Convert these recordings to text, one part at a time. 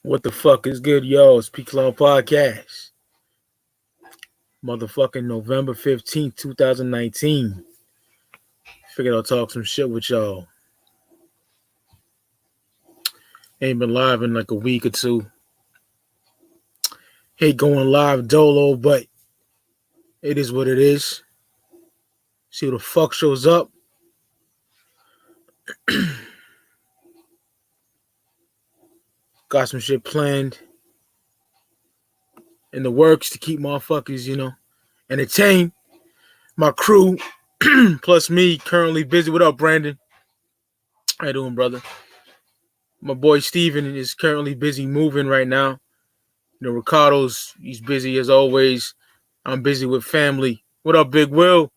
What the fuck is good, yo? It's Clout Podcast. Motherfucking November 15th, 2019. Figured I'll talk some shit with y'all. Ain't been live in like a week or two. Hate going live dolo, but it is what it is. See who the fuck shows up. Got some shit planned in the works to keep motherfuckers, entertained. My crew, plus me, currently busy. What up, Brandon? How you doing, brother? My boy Steven is currently busy moving right now. Ricardo's, he's busy as always. I'm busy with family. What up, Big Will?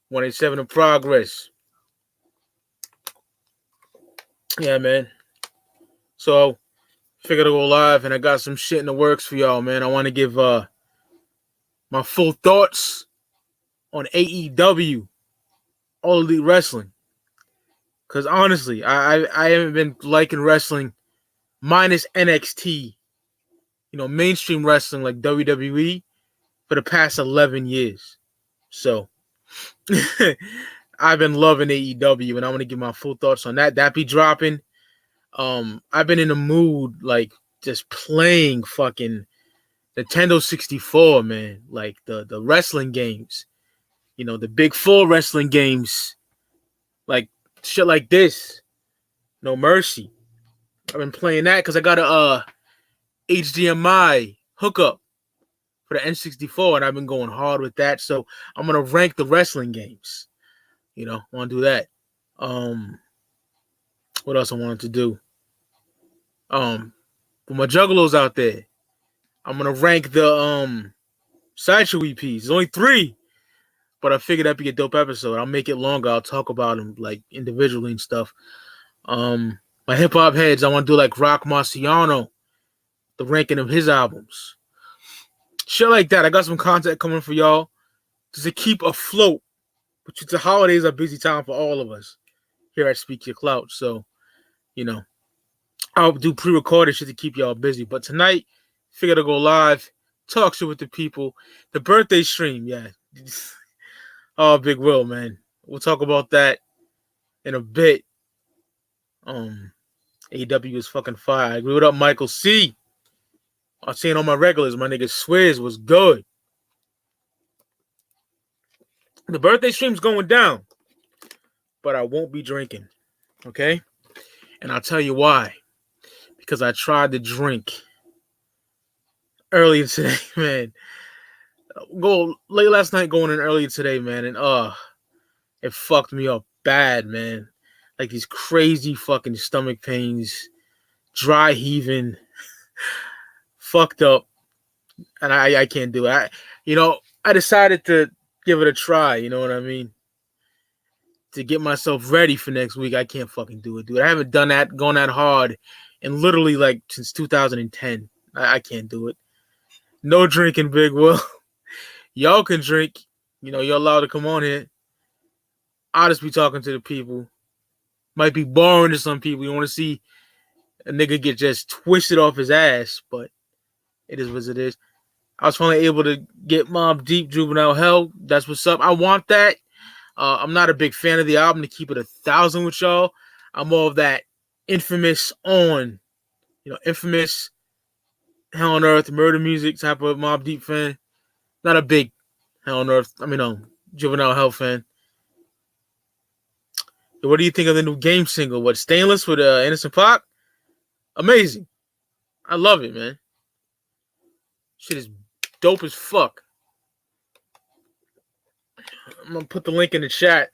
187 in progress. Yeah, man. So, figured to go live, and I got some shit in the works for y'all, man. I want to give my full thoughts on AEW, All Elite Wrestling. Because honestly, I haven't been liking wrestling minus NXT, mainstream wrestling like WWE for the past 11 years. So, I've been loving AEW, and I want to give my full thoughts on that. That be dropping. I've been in the mood, like, just playing fucking Nintendo 64, man. Like, the wrestling games. The big full wrestling games. Like, shit like this. No Mercy. I've been playing that because I got a HDMI hookup for the N64, and I've been going hard with that. So I'm gonna rank the wrestling games. Want to do that. What else I wanted to do? For my juggalos out there, I'm gonna rank the sideshow EPs. There's only 3, but I figured that'd be a dope episode. I'll make it longer. I'll talk about them like individually and stuff. My hip hop heads, I want to do like Rock Marciano, the ranking of his albums. Shit like that. I got some content coming for y'all just to keep afloat. But the holidays are a busy time for all of us here at Speak Your Clout. So, I'll do pre-recorded shit to keep y'all busy. But tonight, figured to go live, talk shit with the people. The birthday stream, yeah. Oh, Big Will, man. We'll talk about that in a bit. AEW is fucking fire. I agree with up, Michael C. I'm seeing all my regulars. My nigga Swizz was good. The birthday stream's going down, but I won't be drinking, okay? And I'll tell you why. Because I tried to drink earlier today, man. Go late last night, going in earlier today, man, and it fucked me up bad, man. Like these crazy fucking stomach pains, dry heaving, fucked up, and I can't do it. I decided to give it a try. You know what I mean? To get myself ready for next week. I can't fucking do it, dude. I haven't gone that hard, and literally like since 2010. I can't do it. No drinking, Big Will. Y'all can drink. You're allowed to come on here. I'll just be talking to the people. Might be boring to some people. You want to see a nigga get just twisted off his ass, but it is what it is. I was finally able to get Mobb Deep, Juvenile Hell. That's what's up. I want that. I'm not a big fan of the album, to keep it 1,000 with y'all. I'm more of that infamous Hell on Earth, murder music type of Mobb Deep fan. Not a big Hell on Earth, Juvenile Hell fan. What do you think of the new Game single? What, Stainless with Innocent Pac? Amazing. I love it, man. Shit is dope as fuck. I'm gonna put the link in the chat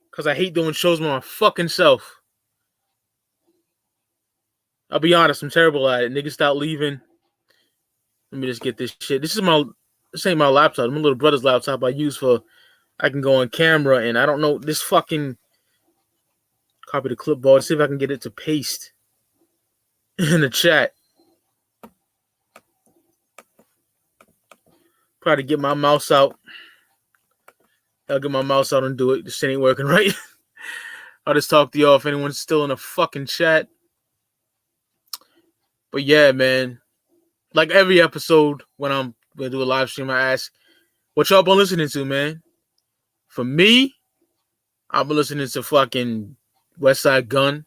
because I hate doing shows by my fucking self. I'll be honest, I'm terrible at it. Niggas stop leaving. Let me just get this shit. This ain't my laptop. My little brother's laptop I use I can go on camera, and I don't know this fucking copy the clipboard. See if I can get it to paste in the chat. Probably get my mouse out. I'll get my mouse out and do it. This shit ain't working right. I'll just talk to y'all if anyone's still in the fucking chat. But yeah, man. Like every episode, when I'm gonna do a live stream, I ask, what y'all been listening to, man? For me, I've been listening to fucking Westside Gun,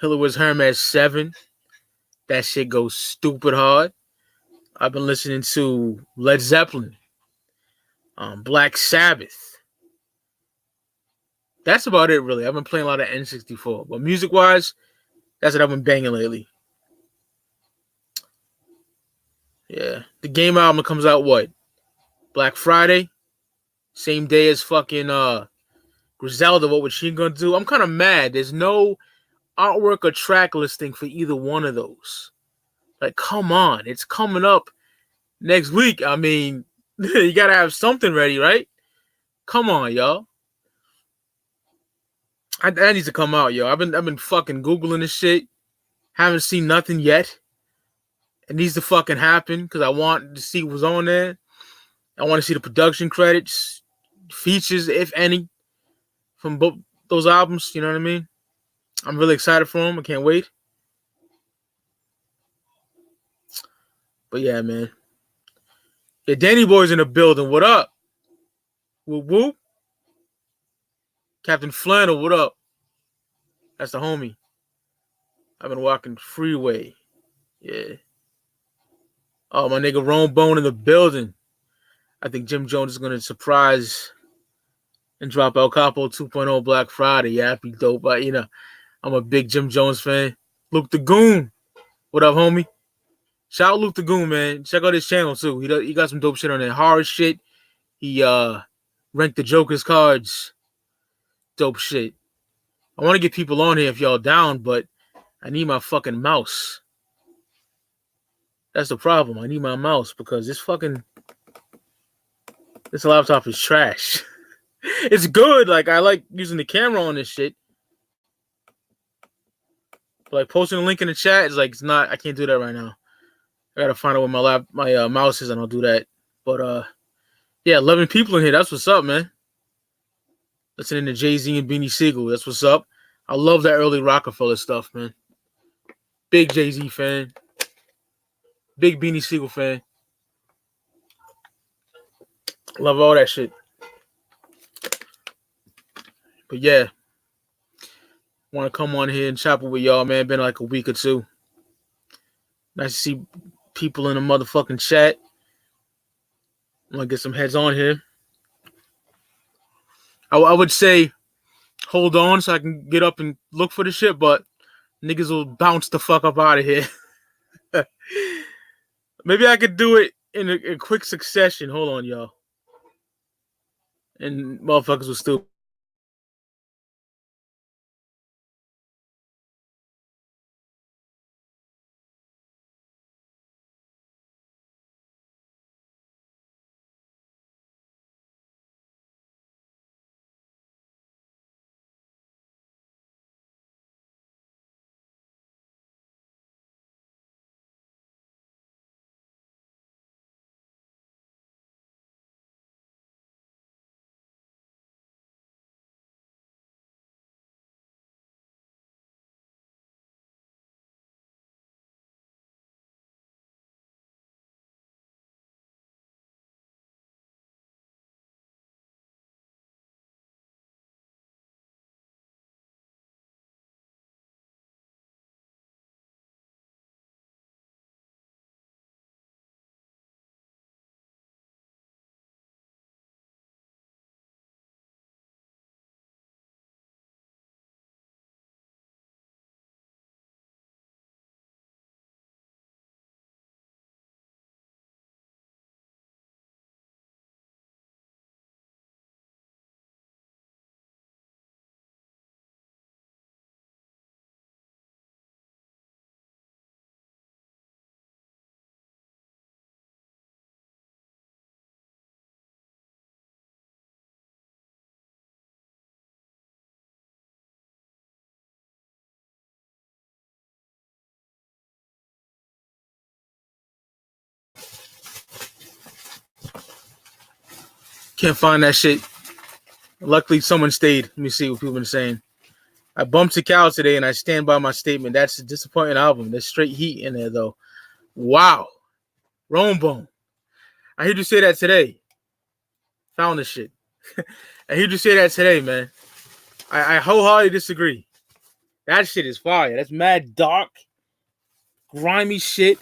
Hiller's Hermes 7. That shit goes stupid hard. I've been listening to Led Zeppelin, Black Sabbath. That's about it, really. I've been playing a lot of N64. But music-wise, that's what I've been banging lately. Yeah. The game album comes out, what? Black Friday? Same day as fucking Griselda. What was she gonna do? I'm kind of mad. There's no artwork or track listing for either one of those. Like, come on. It's coming up next week. I mean, you gotta have something ready, right? Come on, y'all. That needs to come out, yo. I've been fucking Googling this shit. Haven't seen nothing yet. It needs to fucking happen because I want to see what's on there. I want to see the production credits, features, if any, from both those albums. You know what I mean? I'm really excited for them. I can't wait. But yeah, man. Yeah, Danny Boy's in the building. What up? Whoop whoop. Captain Flannel, what up? That's the homie. I've been walking freeway. Yeah. Oh, my nigga Rome Bone in the building. I think Jim Jones is going to surprise and drop El Capo 2.0 Black Friday. Yeah, that'd be dope. But, you know, I'm a big Jim Jones fan. Luke the Goon. What up, homie? Shout out Luke the Goon, man. Check out his channel, too. He got some dope shit on there. Horror shit. He ranked the Joker's cards. Dope shit. I want to get people on here if y'all down, but I need my fucking mouse. That's the problem. I need my mouse because this laptop is trash. It's good. Like, I like using the camera on this shit. But, like, posting a link in the chat is like, it's not, I can't do that right now. I gotta find out where my mouse is and I'll do that. But, yeah, 11 people in here. That's what's up, man. Listening to Jay-Z and Beanie Siegel. That's what's up. I love that early Rockefeller stuff, man. Big Jay-Z fan. Big Beanie Siegel fan. Love all that shit. But yeah. Want to come on here and chop it with y'all, man. Been like a week or two. Nice to see people in the motherfucking chat. I'm gonna get some heads on here. I would say hold on so I can get up and look for the shit, but niggas will bounce the fuck up out of here. Maybe I could do it in a quick succession. Hold on, y'all. And motherfuckers will still. Can't find that shit. Luckily, someone stayed. Let me see what people been saying. I bumped to Cal today, and I stand by my statement. That's a disappointing album. There's straight heat in there, though. Wow. Rome Bone. I heard you say that today. Found the shit. I heard you say that today, man. I wholeheartedly disagree. That shit is fire. That's mad dark, grimy shit.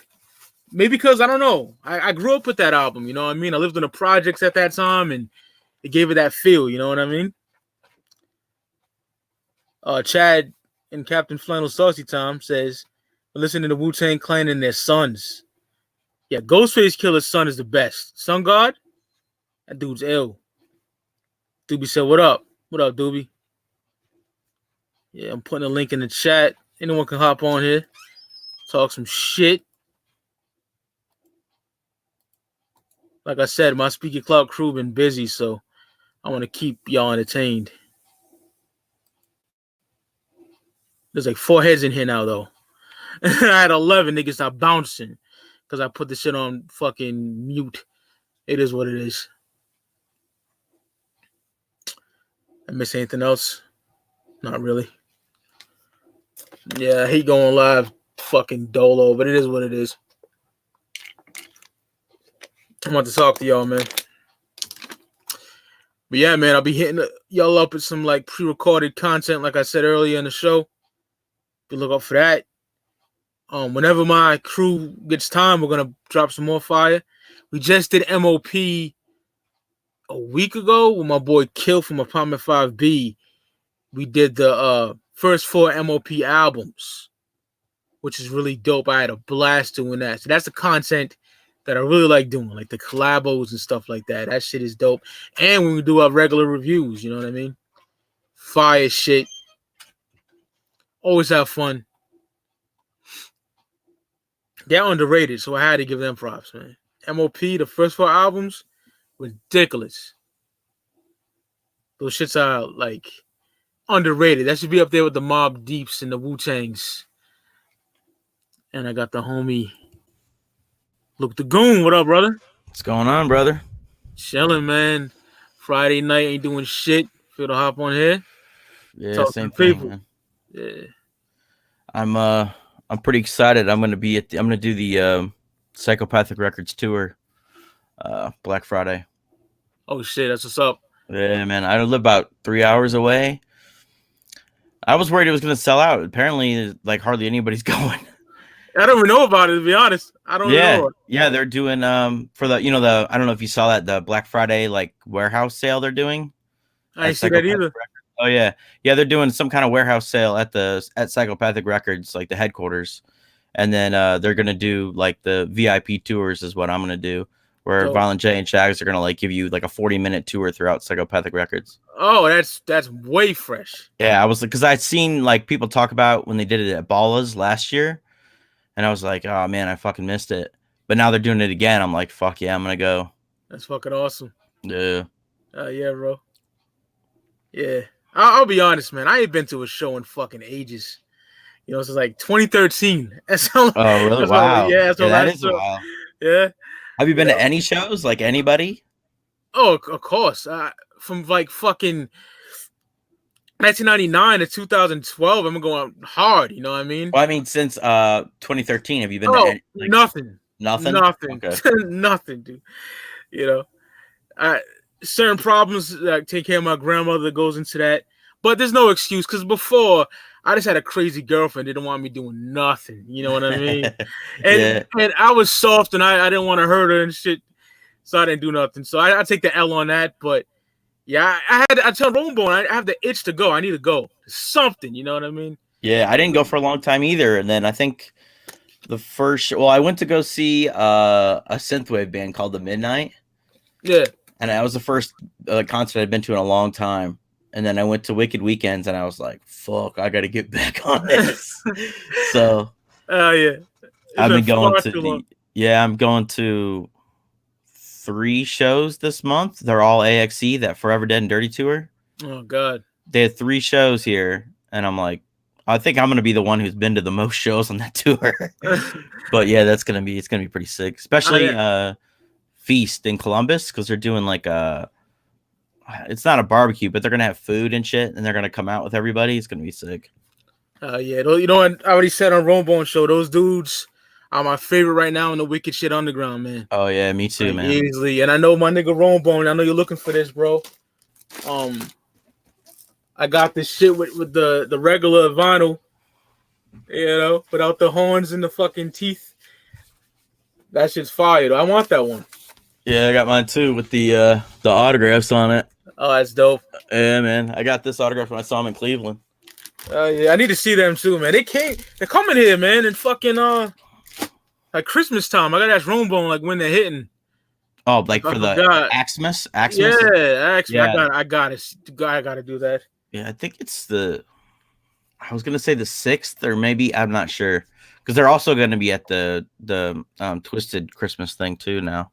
Maybe because, I don't know. I grew up with that album, you know what I mean? I lived in the projects at that time, and it gave it that feel, you know what I mean? Chad and Captain Flannel Saucy Tom says, listening to Wu-Tang Clan and their sons. Yeah, Ghostface Killer's son is the best. Sun God? That dude's ill. Doobie said, what up? What up, Doobie? Yeah, I'm putting a link in the chat. Anyone can hop on here. Talk some shit. Like I said, my Speaker Clout crew been busy, so I want to keep y'all entertained. There's like 4 heads in here now, though. I had 11 niggas stop bouncing because I put the shit on fucking mute. It is what it is. I miss anything else? Not really. Yeah, I hate going live fucking dolo, but it is what it is. I want to talk to y'all, man. But yeah, man, I'll be hitting y'all up with some like pre-recorded content, like I said earlier in the show. Be look up for that. Whenever my crew gets time, we're gonna drop some more fire. We just did MOP a week ago with my boy Kill from Apartment 5B. We did the first 4 MOP albums, which is really dope. I had a blast doing that. So that's the content that I really like doing, like the collabos and stuff like that. That shit is dope. And when we do our regular reviews, you know what I mean? Fire shit. Always have fun. They're underrated, so I had to give them props, man. MOP, the first 4 albums, ridiculous. Those shits are like underrated. That should be up there with the Mobb Deeps and the Wu-Tangs. And I got the homie Luke the Goon. What up, brother? What's going on, brother? Chilling, man. Friday night, ain't doing shit. Feel to hop on here. Yeah, Talk same to thing, people. man. Yeah. I'm pretty excited. I'm gonna do the Psychopathic Records tour Black Friday. Oh shit, that's what's up. Yeah, man. I live about 3 hours away. I was worried it was gonna sell out. Apparently, like hardly anybody's going. I don't even know about it, to be honest. I don't know. Yeah, they're doing for the I don't know if you saw that, the Black Friday like warehouse sale they're doing. I ain't see that either. Records. Oh yeah, they're doing some kind of warehouse sale at Psychopathic Records, like the headquarters, and then they're gonna do like the VIP tours is what I'm gonna do, where Violent J and Shags are gonna like give you like a 40-minute tour throughout Psychopathic Records. Oh, that's way fresh. Yeah, I was like, because I'd seen like people talk about when they did it at Bala's last year, and I was like, oh man, I fucking missed it. But now they're doing it again. I'm like, fuck yeah, I'm gonna go. That's fucking awesome. Yeah. Yeah, bro. Yeah. I'll be honest, man. I ain't been to a show in fucking ages. You know, it's like 2013. That's how. Oh, really? Wow. That is wild. Yeah. Have you been to any shows? Like anybody? Oh, of course. From like fucking 1999 to 2012, I'm going hard. You know what I mean? Well, I mean, since 2013, have you been to any, like, nothing? Nothing. Okay. Nothing, dude. You know, certain problems. Take care of my grandmother goes into that, but there's no excuse because before I just had a crazy girlfriend. Didn't want me doing nothing. You know what I mean? And I was soft and I didn't want to hurt her and shit, so I didn't do nothing. So I take the L on that. But yeah, I tell Romebone I have the itch to go. I need to go. Something. You know what I mean? Yeah, I didn't go for a long time either, and then I think the first I went to go see a synthwave band called The Midnight. Yeah. And that was the first concert I'd been to in a long time. And then I went to Wicked Weekends, and I was like, "Fuck, I got to get back on this." So, yeah, I've been going to I'm going to 3 shows this month. They're all AXE, that Forever Dead and Dirty tour. Oh God, they had 3 shows here, and I'm like, I think I'm gonna be the one who's been to the most shows on that tour. But yeah, it's gonna be pretty sick, especially Feast in Columbus, because they're doing like a it's not a barbecue, but they're gonna have food and shit, and they're gonna come out with everybody. It's gonna be sick. Yeah, you know what I already said on Romebone Show, those dudes are my favorite right now in the Wicked Shit Underground, man. Oh yeah, me too, Like, man. easily. And I know my nigga Romebone, I know you're looking for this, bro. I got this shit with the regular vinyl, you know, without the horns and the fucking teeth. That shit's fire, though. I want that one. Yeah, I got mine too with the autographs on it. Oh, that's dope. Yeah, man. I got this autograph when I saw him in Cleveland. Yeah, I need to see them too, man. They're coming here, man, and fucking like Christmas time. I gotta ask Romebone like when they're hitting. Oh, like for the Xmas? Yeah, Xmas. Yeah. I gotta do that. Yeah, I think it's I was gonna say the 6th, or maybe I'm not sure, because they're also gonna be at the Twisted Christmas thing too now.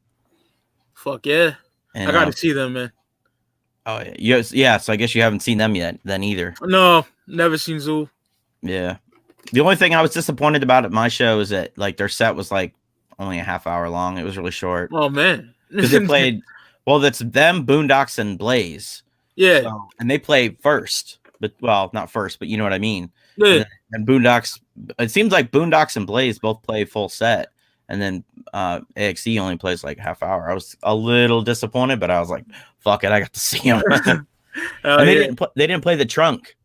Fuck yeah, and, I gotta see them, man. Oh yeah, yeah. So I guess you haven't seen them yet, then either. No, never seen Zool. Yeah, the only thing I was disappointed about at my show is that like their set was like only a half hour long. It was really short. Oh man, because they played. Well, that's them, Boondocks, and Blaze. Yeah, so, and they play first, but well, not first, but you know what I mean. Yeah, and Boondocks. It seems like Boondocks and Blaze both play full set, and then AXE only plays like half hour. I was a little disappointed, but I was like, "Fuck it, I got to see them." And they didn't play the trunk.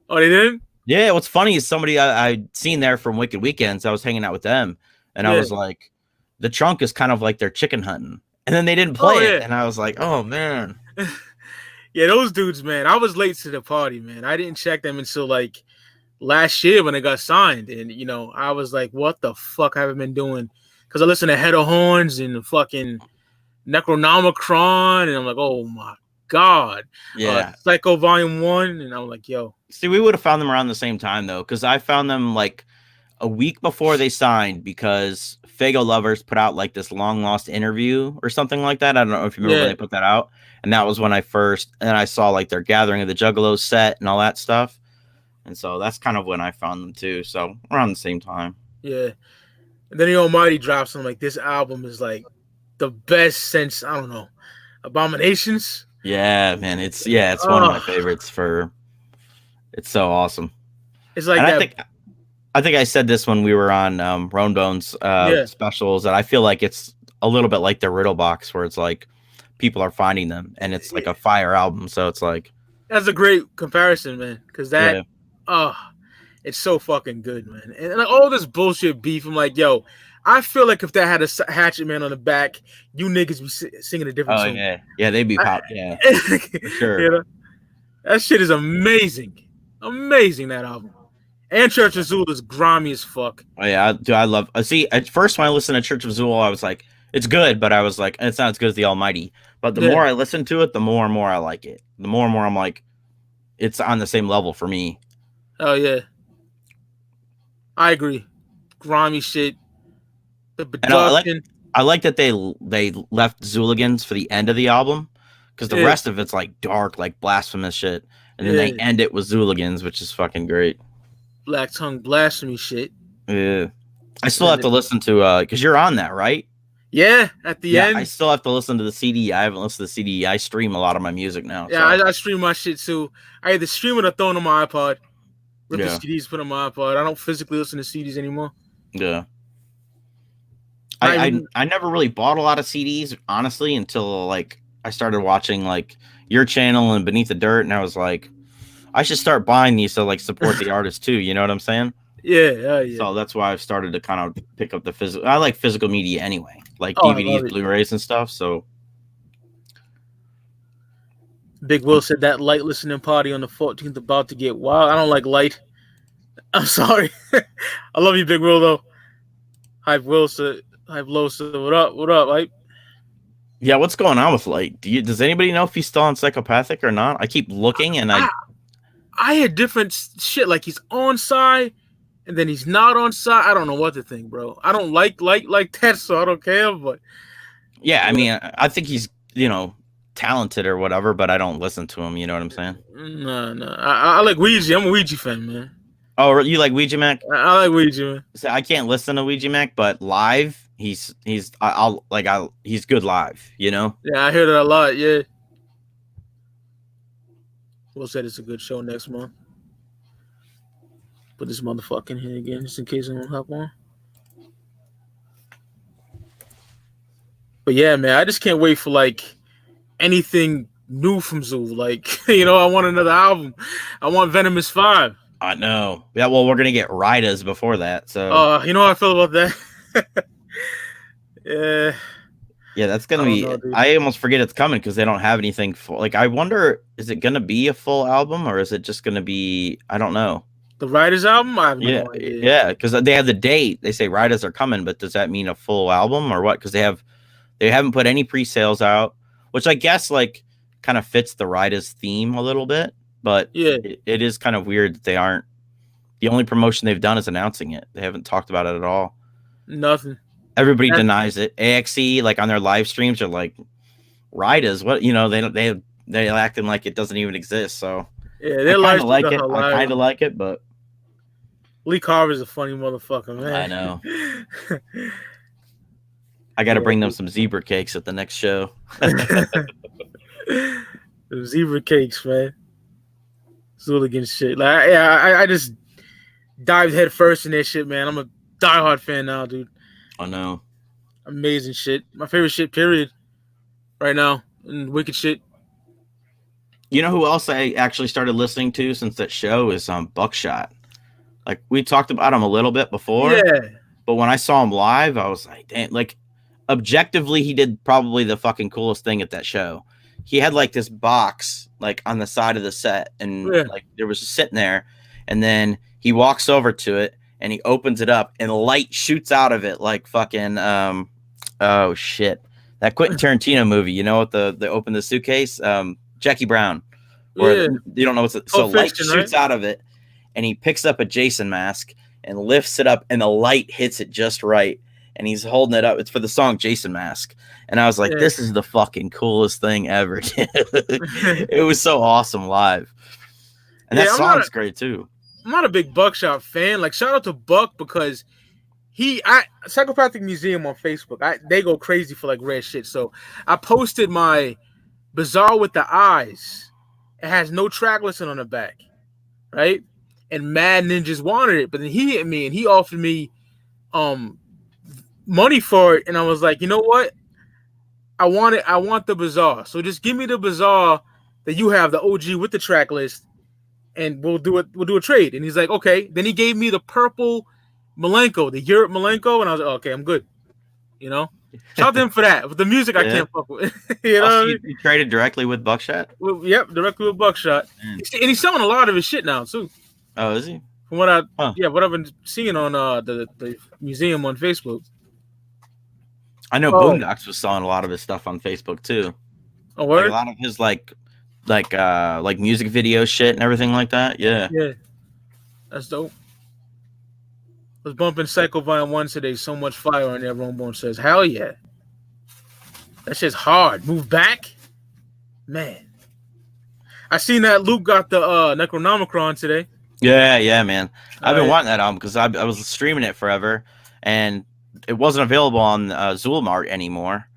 Oh, they didn't? Yeah. What's funny is somebody I'd seen there from Wicked Weekends. I was hanging out with them, and I was like, "The trunk is kind of like their chicken hunting," and then they didn't play it, and I was like, "Oh man." Yeah, those dudes, man. I was late to the party, man. I didn't check them until like last year when they got signed, and you know, I was like, "What the fuck have I been doing?" Because I listened to Head of Horns and fucking Necronomicron, and I'm like, "Oh my god!" Yeah, Psycho Volume 1, and I'm like, "Yo." See, we would have found them around the same time though, because I found them like a week before they signed, because Fago Lovers put out like this long lost interview or something like that. I don't know if you remember when they put that out. And that was when I saw like their Gathering of the Juggalos set and all that stuff. And so that's kind of when I found them too. So around the same time. Yeah. And then the Almighty drops and I'm like, this album is like the best since, I don't know, Abominations. Yeah, man. It's one of my favorites it's so awesome. It's like I think I said this when we were on Romebone's specials, that I feel like it's a little bit like the Riddle Box, where it's like people are finding them, and it's like a fire album. So it's like, that's a great comparison, man. Because it's so fucking good, man. And like all this bullshit beef, I'm like, yo, I feel like if that had a Hatchet Man on the back, you niggas be singing a different song. Yeah, they'd be pop. Yeah, for sure. You know? That shit is amazing, that album. And Church of Zool is grimy as fuck. Oh yeah, I love. See, at first when I listened to Church of Zool, I was like, it's good, but I was like, it's not as good as the Almighty. But the more I listen to it, the more and more I like it. The more and more I'm like, it's on the same level for me. Oh yeah, I agree. Grimy shit. The production. I like that they left Zooligans for the end of the album, because the rest of it's like dark, like blasphemous shit, and then they end it with Zooligans, which is fucking great. Black tongue blasphemy shit. Yeah, I still have to listen to because you're on that, right? Yeah, at the end. I still have to listen to the CD. I haven't listened to the CD. I stream a lot of my music now. Yeah, so. I stream my shit too. I either stream it or throw it on my iPod. Rip the CDs, put on my iPod. I don't physically listen to CDs anymore. Yeah. I never really bought a lot of CDs, honestly, until like I started watching like your channel and Beneath the Dirt, and I was like, I should start buying these to like support the artist too. You know what I'm saying? Yeah. So that's why I've started to kind of pick up the physical. I like physical media anyway, like DVDs, Blu-rays, and stuff. So Big Will said that light listening party on the 14th about to get wild. I don't like light. I'm sorry. I love you, Big Will, though. Hype Will said, Hype Low said, what up, Hype? Yeah, what's going on with Light? Does anybody know if he's still on Psychopathic or not? I keep looking, and I had different shit. Like he's on side, and then he's not on side. I don't know what to think, bro. I don't like that, so I don't care. But yeah, I mean, I think he's talented or whatever, but I don't listen to him. You know what I'm saying? No. I like Ouija. I'm a Ouija fan, man. Oh, you like Ouija Mac? I like Ouija, man. So I can't listen to Ouija Mac, but live, he's good live. You know? Yeah, I hear that a lot. Yeah. Will said it's a good show next month. Put this motherfucker in here again, just in case I don't hop on. But yeah, man, I just can't wait for like anything new from Zoo. Like, I want another album. I want Venomous 5. I know. Yeah, well, we're gonna get Ridas before that, so You know how I feel about that. Yeah. Yeah, that's gonna be. I almost forget it's coming because they don't have anything full. Like, I wonder, is it gonna be a full album or is it just gonna be? I don't know. The Riders album? I have no idea. Yeah, because they have the date. They say Riders are coming, but does that mean a full album or what? Because they haven't put any pre-sales out, which I guess like kind of fits the Riders theme a little bit. But yeah, it is kind of weird that they aren't. The only promotion they've done is announcing it. They haven't talked about it at all. Nothing. Everybody denies it. AXE, like on their live streams, are like, Riders, what? They're acting like it doesn't even exist. So yeah, they kind of like it. I kind of like it, but Lee Carver's a funny motherfucker, man. I know. I got to bring them some zebra cakes at the next show. Zebra cakes, man. Hooligan shit. Like, I just dived head first in that shit, man. I'm a diehard fan now, dude. I know. Amazing shit. My favorite shit, period. Right now. And wicked shit. You know who else I actually started listening to since that show is Buckshot. Like, we talked about him a little bit before. Yeah. But when I saw him live, I was like, damn, like, objectively, he did probably the fucking coolest thing at that show. He had like this box like on the side of the set, and like there was just sitting there, and then he walks over to it and he opens it up and light shoots out of it like fucking oh shit. That Quentin Tarantino movie, you know what the open the suitcase? Jackie Brown. Or you don't know what's it. So light shoots out of it and he picks up a Jason mask and lifts it up and the light hits it just right. And he's holding it up. It's for the song Jason Mask. And I was like, this is the fucking coolest thing ever. It was so awesome live. And that song's great too. I'm not a big Buckshot fan. Like, shout out to Buck because Psychopathic Museum on Facebook, they go crazy for like rare shit. So I posted my Bizarre with the Eyes. It has no track listing on the back. Right? And Mad Ninjas wanted it, but then he hit me and he offered me money for it, and I was like, you know what? I want the Bizarre. So just give me the Bizarre that you have, the OG with the track list, and we'll do a trade. And he's like, okay. Then he gave me the purple Malenko, the Europe Malenko, and I was like, okay, I'm good. Shout out to him for that. But the music I can't fuck with. You know what I mean? You traded directly with Buckshot? Yep, directly with Buckshot. And he's selling a lot of his shit now too. Oh, is he? From what I've been seeing on the museum on Facebook. I know Boondocks was selling a lot of his stuff on Facebook too. Oh, word? Like a lot of his like music video shit and everything like that. Yeah. Yeah. That's dope. I was bumping Psycho Vine 1 today. So much fire on there. Rombone says, hell yeah. That shit's hard. Move back? Man. I seen that Luke got the Necronomicon today. Yeah, man. I've been wanting that album because I was streaming it forever and it wasn't available on Zulmart anymore.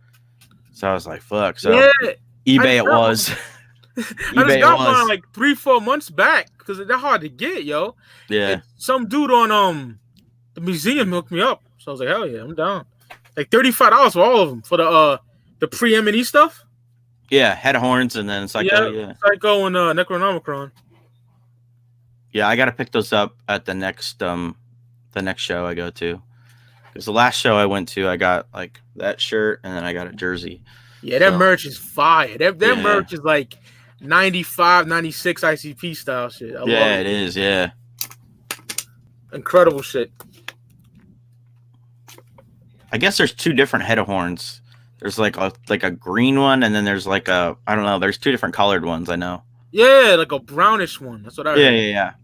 So I was like, fuck. So eBay it was. I just got mine like 3-4 months back because they're hard to get, yo. Yeah. And some dude on the museum hooked me up. So I was like, hell yeah, I'm down. Like $35 for all of them for the pre-M&E stuff. Yeah, Head Horns and then Psycho. Yeah. Psycho and Necronomicon. Yeah, I gotta pick those up at the next show I go to. Because the last show I went to, I got like that shirt and then I got a jersey. Yeah, that merch is fire. That merch is like 95, 96 ICP style shit. I love it is, yeah. Incredible shit. I guess there's two different head of horns. There's like a green one and then there's like I don't know, there's two different colored ones, I know. Yeah, like a brownish one. That's what I heard. Yeah.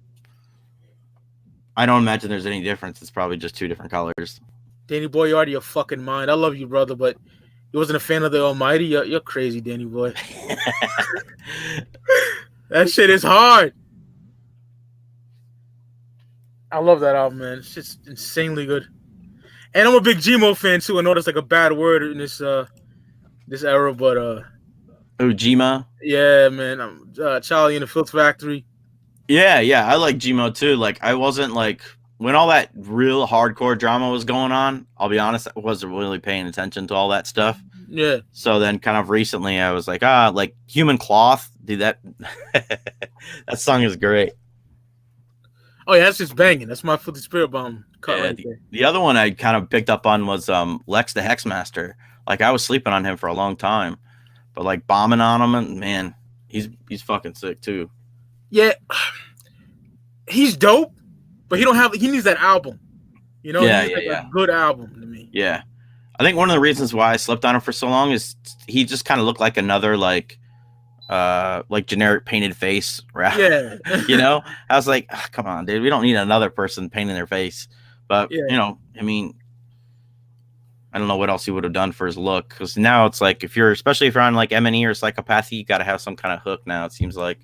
I don't imagine there's any difference. It's probably just two different colors. Danny Boy, you're out of your fucking mind. I love you, brother, but you wasn't a fan of the Almighty. You're crazy, Danny Boy. That shit is hard. I love that album, man. It's just insanely good. And I'm a big Gmo fan too. I know that's like a bad word in this era, but Ujima. Yeah, man. Charlie in the Filth Factory. Yeah, I like Gmo too. Like I wasn't like when all that real hardcore drama was going on, I'll be honest, I wasn't really paying attention to all that stuff. Yeah. So then kind of recently I was like, like Human Cloth, dude, that that song is great. Oh yeah, that's just banging. That's my Filthy Spirit Bomb cut Yeah, right there. the other one I kind of picked up on was Lex the Hexmaster. Like I was sleeping on him for a long time, but like bombing on him, and man, he's fucking sick too. Yeah, he's dope, but he needs that album. You know, Yeah, he needs yeah. a good album to me. Yeah. I think one of the reasons why I slept on him for so long is he just kind of looked like another like generic painted face rap. Yeah. You know? I was like, come on, dude, we don't need another person painting their face. But Yeah. you know, I mean, I don't know what else he would have done for his look, because now it's like especially if you're on like M&E or Psychopathy, you got to have some kind of hook now. It seems like.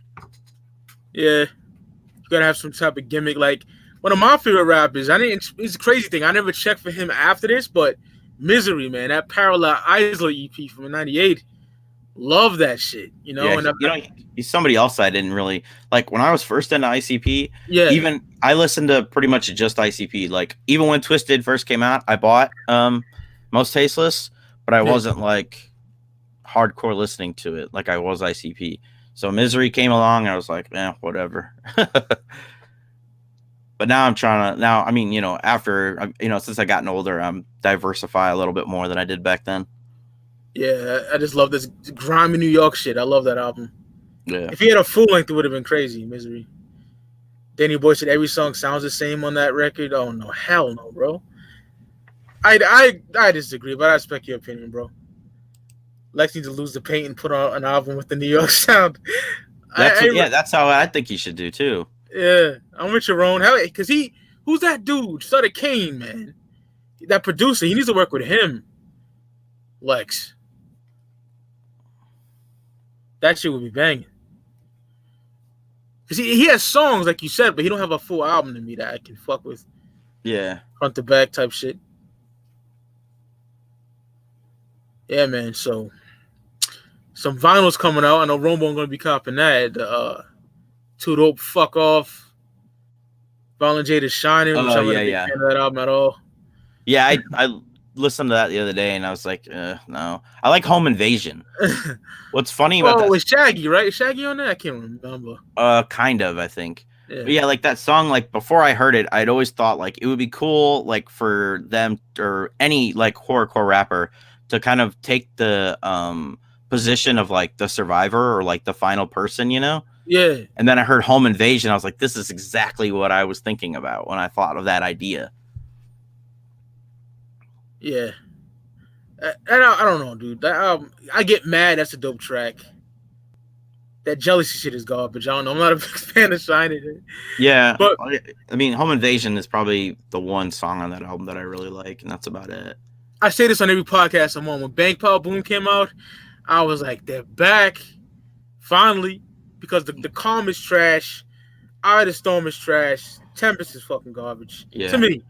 Yeah, you gotta have some type of gimmick. Like one of my favorite rappers, it's a crazy thing. I never checked for him after this, but Misery, man, that Parallel Isla EP from '98, love that shit. You know, Yeah, he's somebody else I didn't really like when I was first into ICP. Yeah, even I listened to pretty much just ICP. Like even when Twisted first came out, I bought Most Tasteless, but I wasn't like hardcore listening to it like I was ICP. So Misery came along, and I was like, whatever. But now I'm trying to. Now, I mean, after since I gotten older, I'm diversify a little bit more than I did back then. Yeah, I just love this grimy New York shit. I love that album. Yeah. If he had a full length, it would have been crazy. Misery. Danny Boy said every song sounds the same on that record. Oh no, hell no, bro. I disagree, but I respect your opinion, bro. Lex needs to lose the paint and put on an album with the New York sound. That's how I think he should do too. Yeah, I'm with Jerome. Because who's that dude? Sutter Kane, man. That producer, he needs to work with him. Lex. That shit would be banging. Because he has songs, like you said, but he don't have a full album to me that I can fuck with. Yeah. Front to back type shit. Yeah, man. So, some vinyl's coming out. I know Rombo going to be copping that. Too Dope, Fuck Off. Violent J The Shining, which I'm not a big fan of that album at all. Yeah, I listened to that the other day, and I was like, no. I like Home Invasion. What's funny about that? Oh, it's Shaggy, right? Is Shaggy on that? I can't remember. Kind of, I think. Yeah. But yeah, like that song, like before I heard it, I'd always thought like it would be cool, like for them or any like horrorcore rapper to kind of take the position of like the survivor or like the final person, Yeah. And then I heard Home Invasion. I was like, this is exactly what I was thinking about when I thought of that idea. Yeah. I don't know, dude. That album, I get mad. That's a dope track. That Jealousy shit is garbage. I don't know. I'm not a big fan of Shining. Yeah. But I mean, Home Invasion is probably the one song on that album that I really like, and that's about it. I say this on every podcast I'm on. When Bang Pow Boom came out, I was like, they're back. Finally. Because the Calm is trash. Eye of the Storm is trash. Tempest is fucking garbage. Yeah. To me.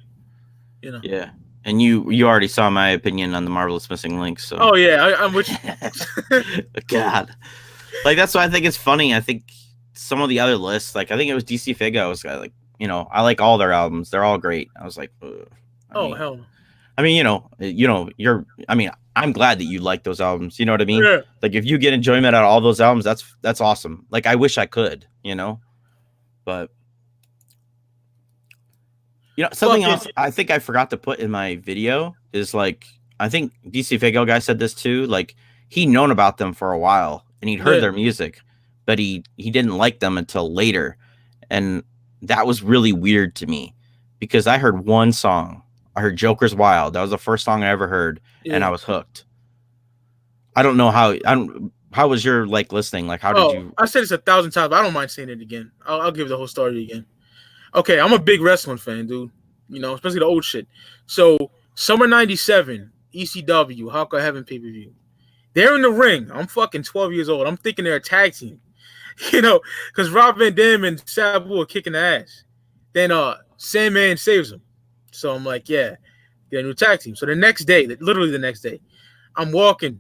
Yeah. And you already saw my opinion on the Marvelous Missing Link, so. Oh yeah, I'm with you. God, like that's why I think it's funny. I think some of the other lists, like I think it was DC Fig. I was like, I like all their albums. They're all great. I was like, hell no. I mean, I'm glad that you like those albums. You know what I mean? Yeah. Like if you get enjoyment out of all those albums, that's awesome. Like I wish I could, but. Something else I think I forgot to put in my video is like, I think DC Fago guy said this too. Like he'd known about them for a while and he'd heard their music, but he didn't like them until later. And that was really weird to me because I heard one song. I heard Joker's Wild. That was the first song I ever heard and I was hooked. I don't know how was your like listening? Like how did you? I said this 1,000 times, but I don't mind saying it again. I'll give the whole story again. Okay, I'm a big wrestling fan, dude. Especially the old shit. So, summer 97, ECW, Hardcore Heaven pay-per-view. They're in the ring. I'm fucking 12 years old. I'm thinking they're a tag team. Because Rob Van Dam and Sabu are kicking the ass. Then Sandman saves them. So I'm like, yeah, they're a new tag team. So the next day, literally the next day, I'm walking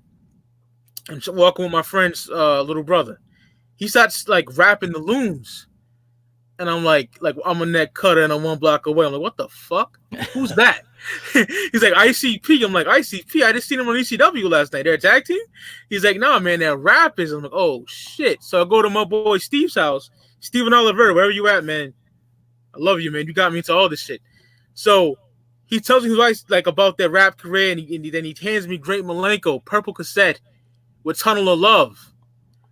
and walking with my friend's little brother. He starts like rapping the loons, and I'm like I'm a neck cutter and I'm 1 block away. I'm like, what the fuck? Who's that? He's like ICP. I'm like ICP. I just seen him on ECW last night. They're a tag team. He's like, nah, man, they're rappers. I'm like, oh shit. So I go to my boy Steve's house. Steven Oliver, wherever you at, man. I love you, man. You got me into all this shit. So he tells me like about their rap career, and then he hands me Great Malenko purple cassette with Tunnel of Love.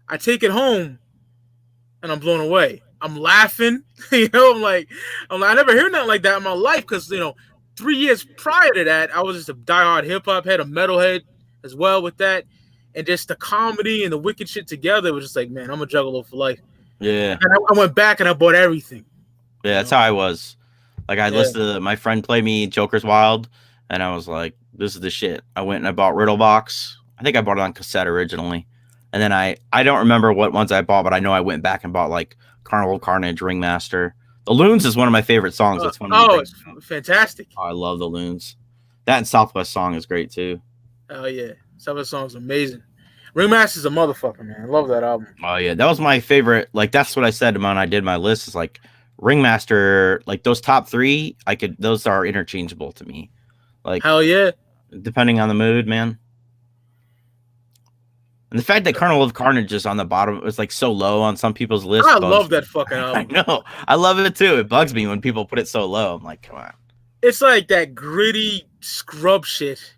I take it home, and I'm blown away. I'm laughing, I'm like, I never heard nothing like that in my life because 3 years prior to that, I was just a diehard hip hop head, a metalhead as well with that, and just the comedy and the wicked shit together. It was just like, man, I'm a Juggalo for life. Yeah. And I went back and I bought everything. Yeah, that's how I was. Like I listened to my friend play me Joker's Wild, and I was like, this is the shit. I went and I bought Riddle Box. I think I bought it on cassette originally. And then I don't remember what ones I bought, but I know I went back and bought like Carnival Carnage, Ringmaster. The Loons is one of my favorite songs. That's one. It's fantastic. Oh, I love the Loons. That and Southwest Song is great too. Oh yeah, Southwest Song is amazing. Ringmaster's a motherfucker, man. I love that album. Oh yeah, that was my favorite. Like that's what I said when I did my list. Is like Ringmaster, like those top three. Those are interchangeable to me. Like hell yeah, depending on the mood, man. And the fact that Carnival of Carnage is on the bottom was like so low on some people's list. I love that fucking album. I know. I love it too. It bugs me when people put it so low. I'm like, come on. It's like that gritty scrub shit.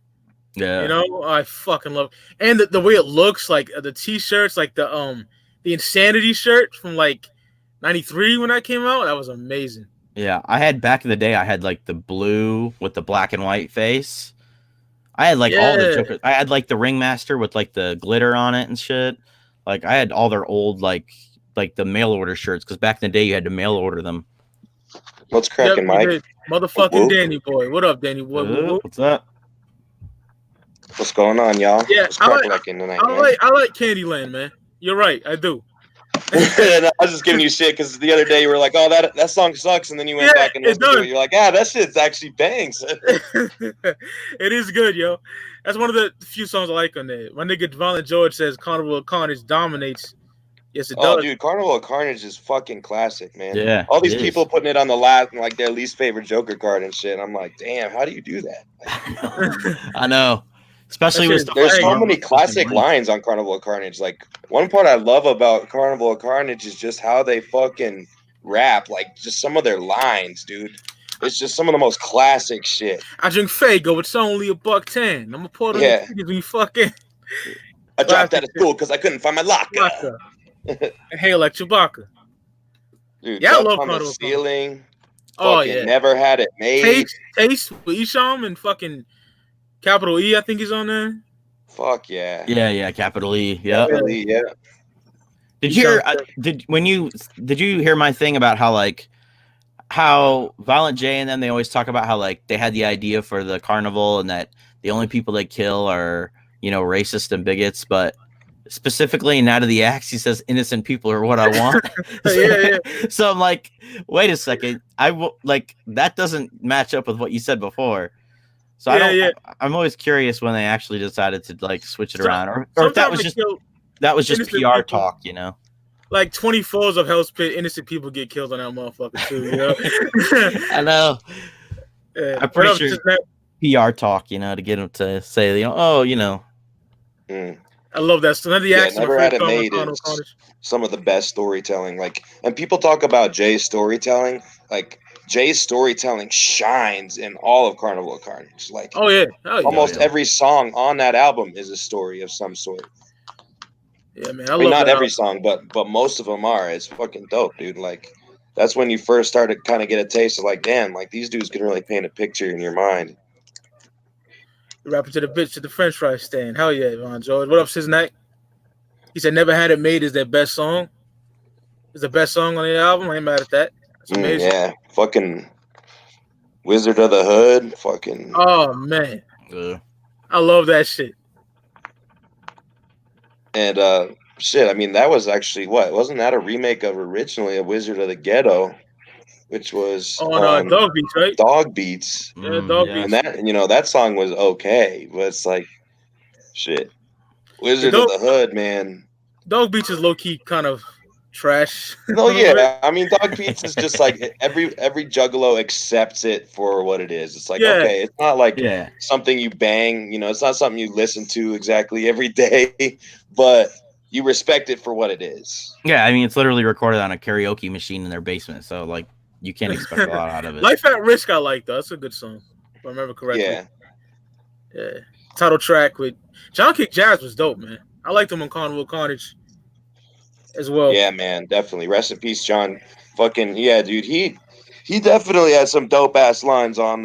Yeah. I fucking love it. And the way it looks, like the t-shirts, like the Insanity shirt from like 93 when that came out, that was amazing. Yeah, I had back in the day, I had like the blue with the black and white face. I had like all the Jokers. I had like the Ringmaster with like the glitter on it and shit. Like I had all their old like the mail order shirts because back in the day you had to mail order them. What's cracking, Mike? Motherfucking Danny boy. What up, Danny boy? What's up? What's going on, y'all? Yeah, I like Candyland, man. You're right, I do. I was just giving you shit because the other day you were like, "Oh, that song sucks," and then you went back and listened to it. You're like, that shit's actually bangs." It is good, yo. That's one of the few songs I like on there. My nigga Violent George says Carnival of Carnage dominates. Yes, it does. Oh, dude, Carnival of Carnage is fucking classic, man. Yeah. All these people putting it on the last, like their least favorite Joker card and shit. I'm like, damn, how do you do that? I know. Especially with there's so many classic lines on Carnival of Carnage. Like one part I love about Carnival of Carnage is just how they fucking rap. Like just some of their lines, dude. It's just some of the most classic shit. I drink Fago. It's only $1.10. I'm gonna pour it on your fingers when you fucking. I dropped out of school because I couldn't find my locker. Hey, like Chewbacca. Dude, yeah, I love on Carnival. The ceiling. Oh yeah. Never had it made. Taste with Isham and fucking. Capital E, I think he's on there. Fuck yeah. Yeah, Capital E. Yeah. Capital E, yeah. Did you hear my thing about how Violent J and them, they always talk about how like they had the idea for the carnival and that the only people they kill are, racist and bigots, but specifically in Out of the Axe, he says innocent people are what I want. yeah. So I'm like, wait a second. That doesn't match up with what you said before. So I'm always curious when they actually decided to like switch it around, or if that was just PR people. Talk, Like 24s of Hell's Pit, innocent people get killed on that motherfucker too. I know. Yeah. I'm pretty sure PR talk, to get them to say, I love that. So never had it made is some of the best storytelling. Like, and people talk about Jay's storytelling, like. Jay's storytelling shines in all of Carnival of Carnage. Like, almost every song on that album is a story of some sort. Yeah, man. I mean, not every song, but most of them are. It's fucking dope, dude. Like, that's when you first started kind of get a taste of like, damn, like these dudes can really paint a picture in your mind. Rapping to the bitch to the French fry stand. Hell yeah, Von George. What up, Siznak? He said, "Never Had It Made" is their best song. It's the best song on the album. I ain't mad at that. Yeah, fucking Wizard of the Hood, fucking. Oh man, I love that shit. And shit, I mean that was actually wasn't that a remake of originally a Wizard of the Ghetto, which was on Dog Beats, right? Dog Beats. Yeah, Dog Beats. And that that song was okay, but it's like shit. Wizard of the Hood, man. Dog Beach is low key kind of trash. No, yeah. I mean, Dog Beach is just like every Juggalo accepts it for what it is. It's like, okay, it's not like something you bang, it's not something you listen to exactly every day, but you respect it for what it is. Yeah, I mean, it's literally recorded on a karaoke machine in their basement, so like you can't expect a lot out of it. Life at Risk, I like though. That's a good song, if I remember correctly. Yeah. Title track with John Kick Jazz was dope, man. I liked him on Carnival Carnage as well. Yeah, man, definitely. Rest in peace, John. Fucking yeah, dude. He definitely had some dope ass lines on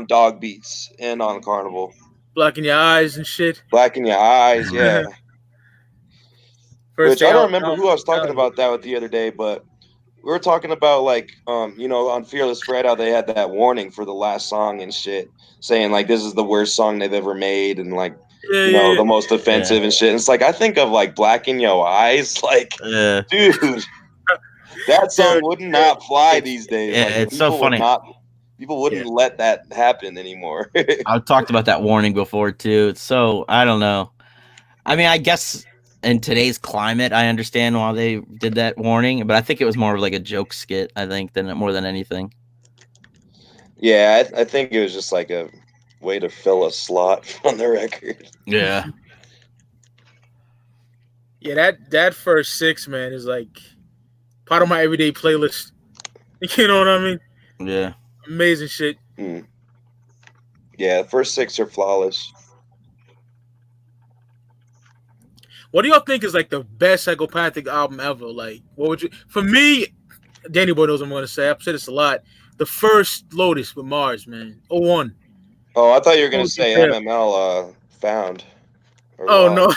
Dog Beats and on Carnival. Black in Your Eyes and shit. Black in Your Eyes, yeah. Which I don't remember who I was talking about that with the other day, but we were talking about like on Fearless Fred how they had that warning for the last song and shit, saying like this is the worst song they've ever made and like the most offensive and shit. And it's like I think of like Black in Your Eyes, like dude, that song would not fly these days. Yeah, like, it's so funny. People wouldn't let that happen anymore. I've talked about that warning before too. So I don't know. I mean, I guess in today's climate, I understand why they did that warning, but I think it was more of like a joke skit, I think, more than anything. Yeah, I think it was just like a way to fill a slot on the record. Yeah. Yeah, that first 6, man, is like part of my everyday playlist. You know what I mean? Yeah. Amazing shit. Yeah, the first 6 are flawless. What do y'all think is like the best Psychopathic album ever? Like, what would you? For me, Danny Boy knows what I'm going to say. I've said this a lot. The first Lotus with Mars, man. 01. Oh, I thought you were going to say MML Found. Oh, no.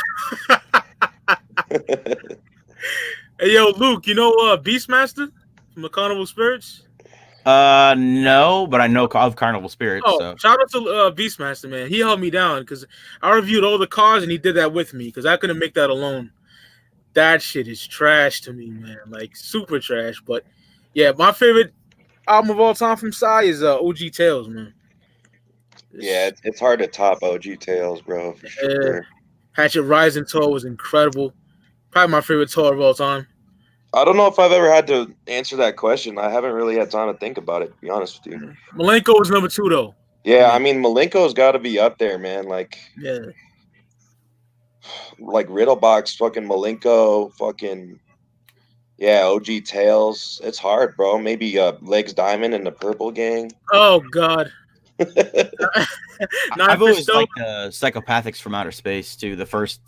Hey, yo, Luke, you know Beastmaster from the Carnival Spirits? No, but I know of Carnival Spirits. Oh, so. Shout out to Beastmaster, man. He held me down because I reviewed all the cars and he did that with me because I couldn't make that alone. That shit is trash to me, man. Like, super trash. But, yeah, my favorite album of all time from Psy is OG Tales, man. It's hard to top OG Tales, bro, for sure. Hatchet Rising Tour was incredible. Probably my favorite tour of all time. I don't know if I've ever had to answer that question. I haven't really had time to think about it, to be honest with you. Malenko was number 2, though. Yeah, I mean, Malenko's got to be up there, man. Like, like Riddlebox, fucking Malenko, fucking, OG Tales. It's hard, bro. Maybe Legs Diamond and the Purple Gang. Oh, God. I've always liked Psychopathics from Outer Space, too, the first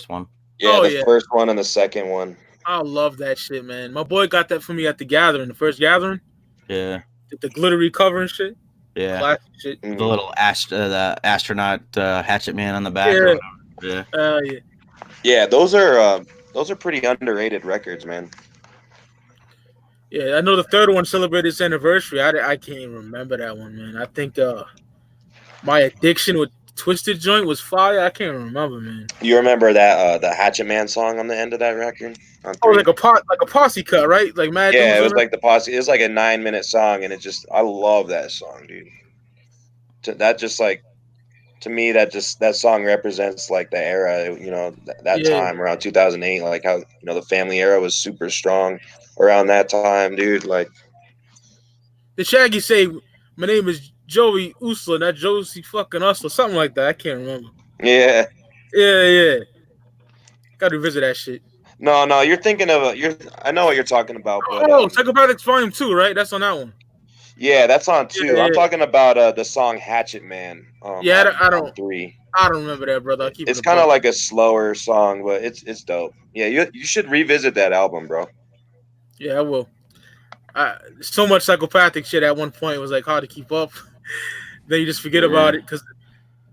one. Yeah, the first one and the second one. I love that shit, man. My boy got that for me at the Gathering, the first Gathering. Yeah. The glittery cover and shit. Yeah. Classic shit. The little the astronaut hatchet man on the back. Yeah. Yeah, those are pretty underrated records, man. Yeah, I know the third one celebrated its anniversary. I can't even remember that one, man. I think My Addiction with Twisted Joint was fire. I can't remember, man. You remember that the Hatchet Man song on the end of that record? Oh, like a posse cut, right? Like Mad. Yeah, it was like the posse. It was like a 9-minute song, and I love that song, dude. That just like, to me, that song represents like the era, that time around 2008, like how the family era was super strong around that time, dude. Like, did Shaggy say, "My name is Joey Usla, not Josie fucking Usla," something like that? I can't remember. Yeah. Got to revisit that shit. No, you're thinking of I know what you're talking about. But, Psychopathics Volume 2, right? That's on that one. Yeah, that's on 2. I'm talking about the song Hatchet Man. I don't 3. I don't remember that, brother. It's kind of like a slower song, but it's dope. Yeah, you should revisit that album, bro. Yeah, I will. So much psychopathic shit at one point, it was like hard to keep up. Then you just forget about it because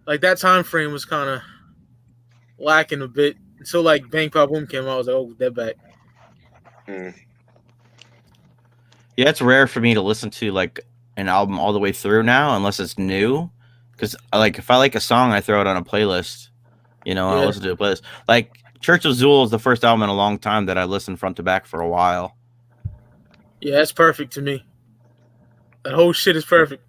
like that time frame was kind of lacking a bit. So like Bang Pop Boom came out, I was like, oh, they're back. Yeah, it's rare for me to listen to like an album all the way through now, unless it's new. Because like if I like a song, I throw it on a playlist. I listen to a playlist. Like Church of Zool is the first album in a long time that I listened front to back for a while. Yeah, that's perfect to me. That whole shit is perfect.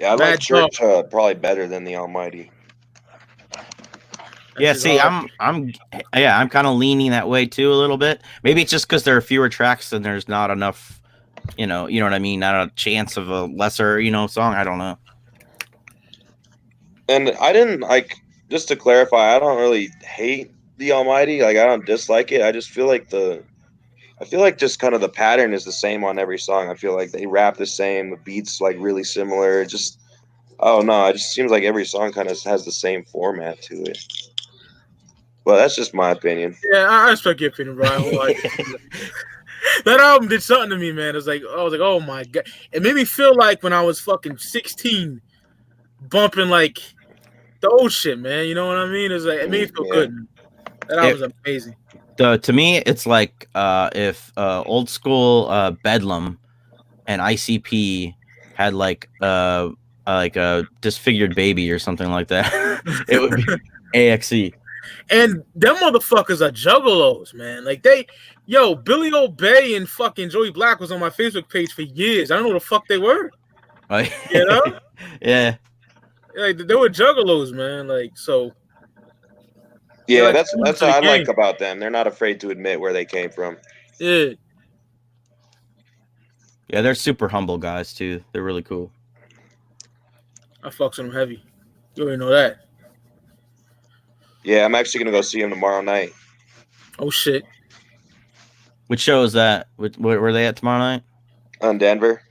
Yeah, I like Church probably better than the Almighty. Yeah, see, I'm kind of leaning that way too a little bit. Maybe it's just because there are fewer tracks and there's not enough, you know what I mean? Not a chance of a lesser, song. I don't know. And I didn't just to clarify, I don't really hate the Almighty. Like, I don't dislike it. I just feel like just kind of the pattern is the same on every song. I feel like they rap the same, the beats like really similar. It just, oh no, it just seems like every song kind of has the same format to it. Well, that's just my opinion. Yeah, I respect your opinion, bro. That album did something to me, man. I was like, oh my god, it made me feel like when I was fucking 16, bumping like the old shit, man. You know what I mean? It made me feel good. Man. That album was amazing. To me, it's like if old school Bedlam and ICP had like a disfigured baby or something like that. It would be AXE. And them motherfuckers are juggalos, man. Like Billy Obey and fucking Joey Black was on my Facebook page for years. I don't know what the fuck they were. You know? Yeah. Like they were juggalos, man. Like so. Yeah, that's what I like about them. They're not afraid to admit where they came from. Yeah. Yeah, they're super humble guys too. They're really cool. I fucks with them heavy. You already know that. Yeah, I'm actually gonna go see them tomorrow night. Oh shit! Which show is that? Where were they at tomorrow night? On Denver.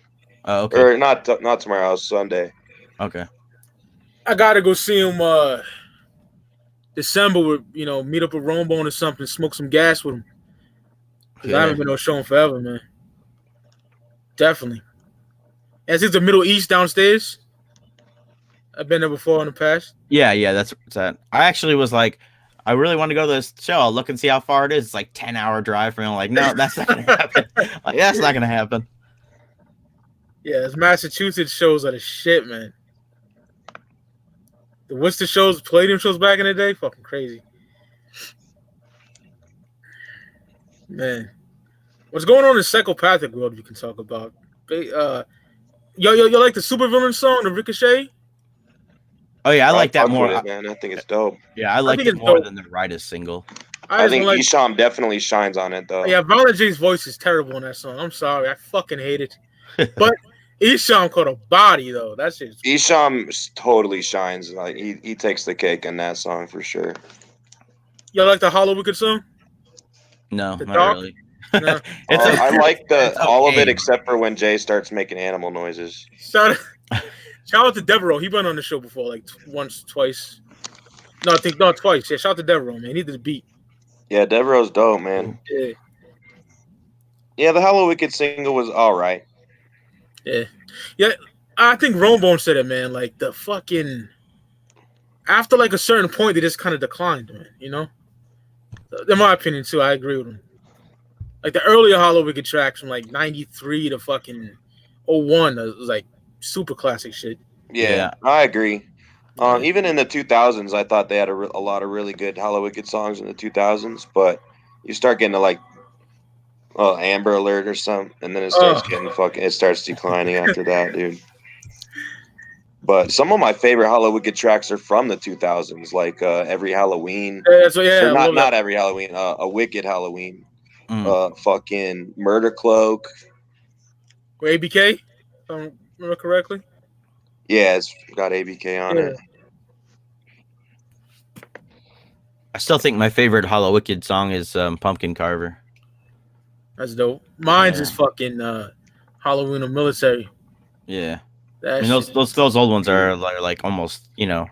Oh, okay. Or not tomorrow. Sunday. Okay. I gotta go see them. December, meet up with Romebone or something, smoke some gas with him. Cause I haven't been to a show in forever, man. Definitely. As it's the Middle East downstairs. I've been there before in the past. Yeah, that's that. I actually was like, I really want to go to this show. I'll look and see how far it is. It's like 10-hour drive for me. I'm like, no, that's not gonna happen. Like, that's not gonna happen. Yeah, it's Massachusetts shows are the shit, man. The Worcester shows, Palladium shows back in the day, fucking crazy. Man. What's going on in the psychopathic world you can talk about? Yo, like the supervillain song, the Ricochet? Oh yeah, I like that more. Man, I think it's dope. Yeah, I like it more than the Riders single. I think Isham definitely shines on it though. Yeah, Violent J's voice is terrible in that song. I'm sorry, I fucking hate it. But Isham caught a body though. That's just Isham totally shines. Like he takes the cake in that song for sure. You like the Hollow Wicked song? No, not really. No. I like all of it except for when Jay starts making animal noises. Shout out to Devereaux. He been on the show before, like once, twice. No, twice. Yeah, shout out to Devereaux, man. He did the beat. Yeah, Devereaux's dope, man. Yeah. Yeah, the Hollow Wicked single was all right. Yeah. I think Romebone said it, man. Like the fucking after like a certain point, they just kind of declined, man. You know. In my opinion, too, I agree with him. Like the earlier Hollow Wicked tracks from like '93 to fucking 01 was like super classic shit. Yeah, I agree. Even in the 2000s, I thought they had a lot of really good Hollow Wicked songs in the 2000s, but you start getting to like Amber Alert or something, and then it starts it starts declining after that, dude. But some of my favorite Hollow Wicked tracks are from the 2000s, like Every Halloween. Not Every Halloween, A Wicked Halloween. Fucking Murder Cloak. Or ABK, if I remember correctly. Yeah, it's got ABK on it. I still think my favorite Hollow Wicked song is Pumpkin Carver. That's dope. Mine's is fucking Halloween of Military. Yeah. I mean, those old ones are like almost,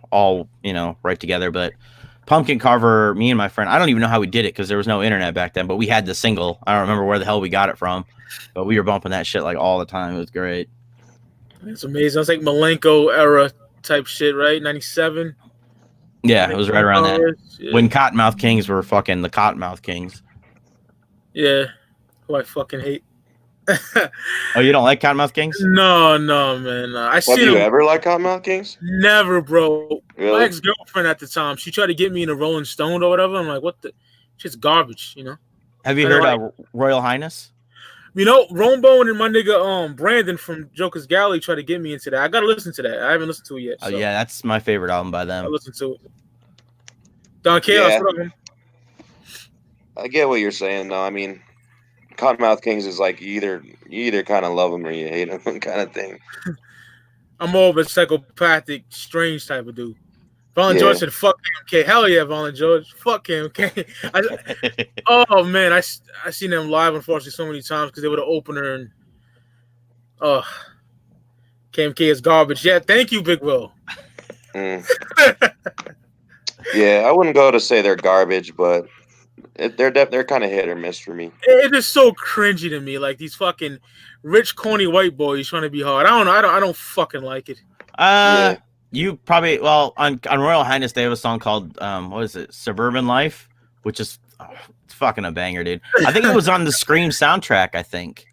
all, right together. But Pumpkin Carver, me and my friend, I don't even know how we did it because there was no internet back then, but we had the single. I don't remember where the hell we got it from, but we were bumping that shit like all the time. It was great. It's amazing. It's like Malenko era type shit, right? 97. Yeah, it was right around that. Yeah. When Cottonmouth Kings were fucking the Cottonmouth Kings. Yeah, who I fucking hate. Oh, you don't like Cottonmouth Kings? No, man. Have you ever liked Cottonmouth Kings? Never, bro. Really? My ex-girlfriend at the time, she tried to get me in a Rolling Stone or whatever. I'm like, what the? Shit's garbage, Have you heard of Royal Highness? Romebone and my nigga Brandon from Joker's Gallery tried to get me into that. I gotta listen to that. I haven't listened to it yet. Oh yeah, that's my favorite album by them. I listened to it. Don Chaos, what up, man? I get what you're saying, though. I mean, Cottonmouth Kings is like you either kind of love them or you hate them kind of thing. I'm more of a psychopathic, strange type of dude. Violent George said, "Fuck KMK." Hell yeah, Violent George. Fuck KMK. Oh man, I seen them live unfortunately so many times because they were the opener and KMK is garbage. Yeah, thank you, Big Will. Yeah, I wouldn't go to say they're garbage, but they're kind of hit or miss for me. It is so cringy to me, like these fucking rich, corny white boys trying to be hard. I don't know. I don't fucking like it. Yeah. You probably on Royal Highness they have a song called what is it, Suburban Life, which is it's fucking a banger, dude. I think it was on the Scream soundtrack. I think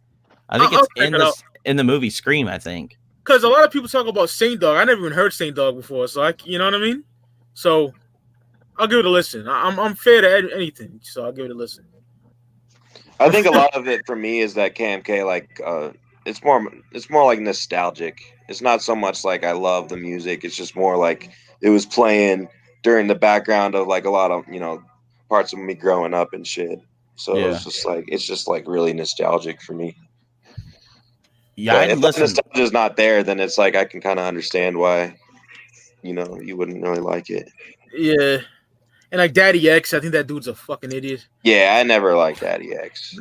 it's in the movie Scream. I think because a lot of people talk about Saint Dog. I never even heard Saint Dog before, so you know what I mean. So I'll give it a listen. I'm fair to anything, so I'll give it a listen. I think a lot of it for me is that KMK like it's more like nostalgic. It's not so much like I love the music. It's just more like it was playing during the background of like a lot of, parts of me growing up and shit. So it's just like really nostalgic for me. Yeah, if the nostalgia is not there, then it's like I can kind of understand why, you wouldn't really like it. Yeah. And like Daddy X, I think that dude's a fucking idiot. Yeah, I never liked Daddy X.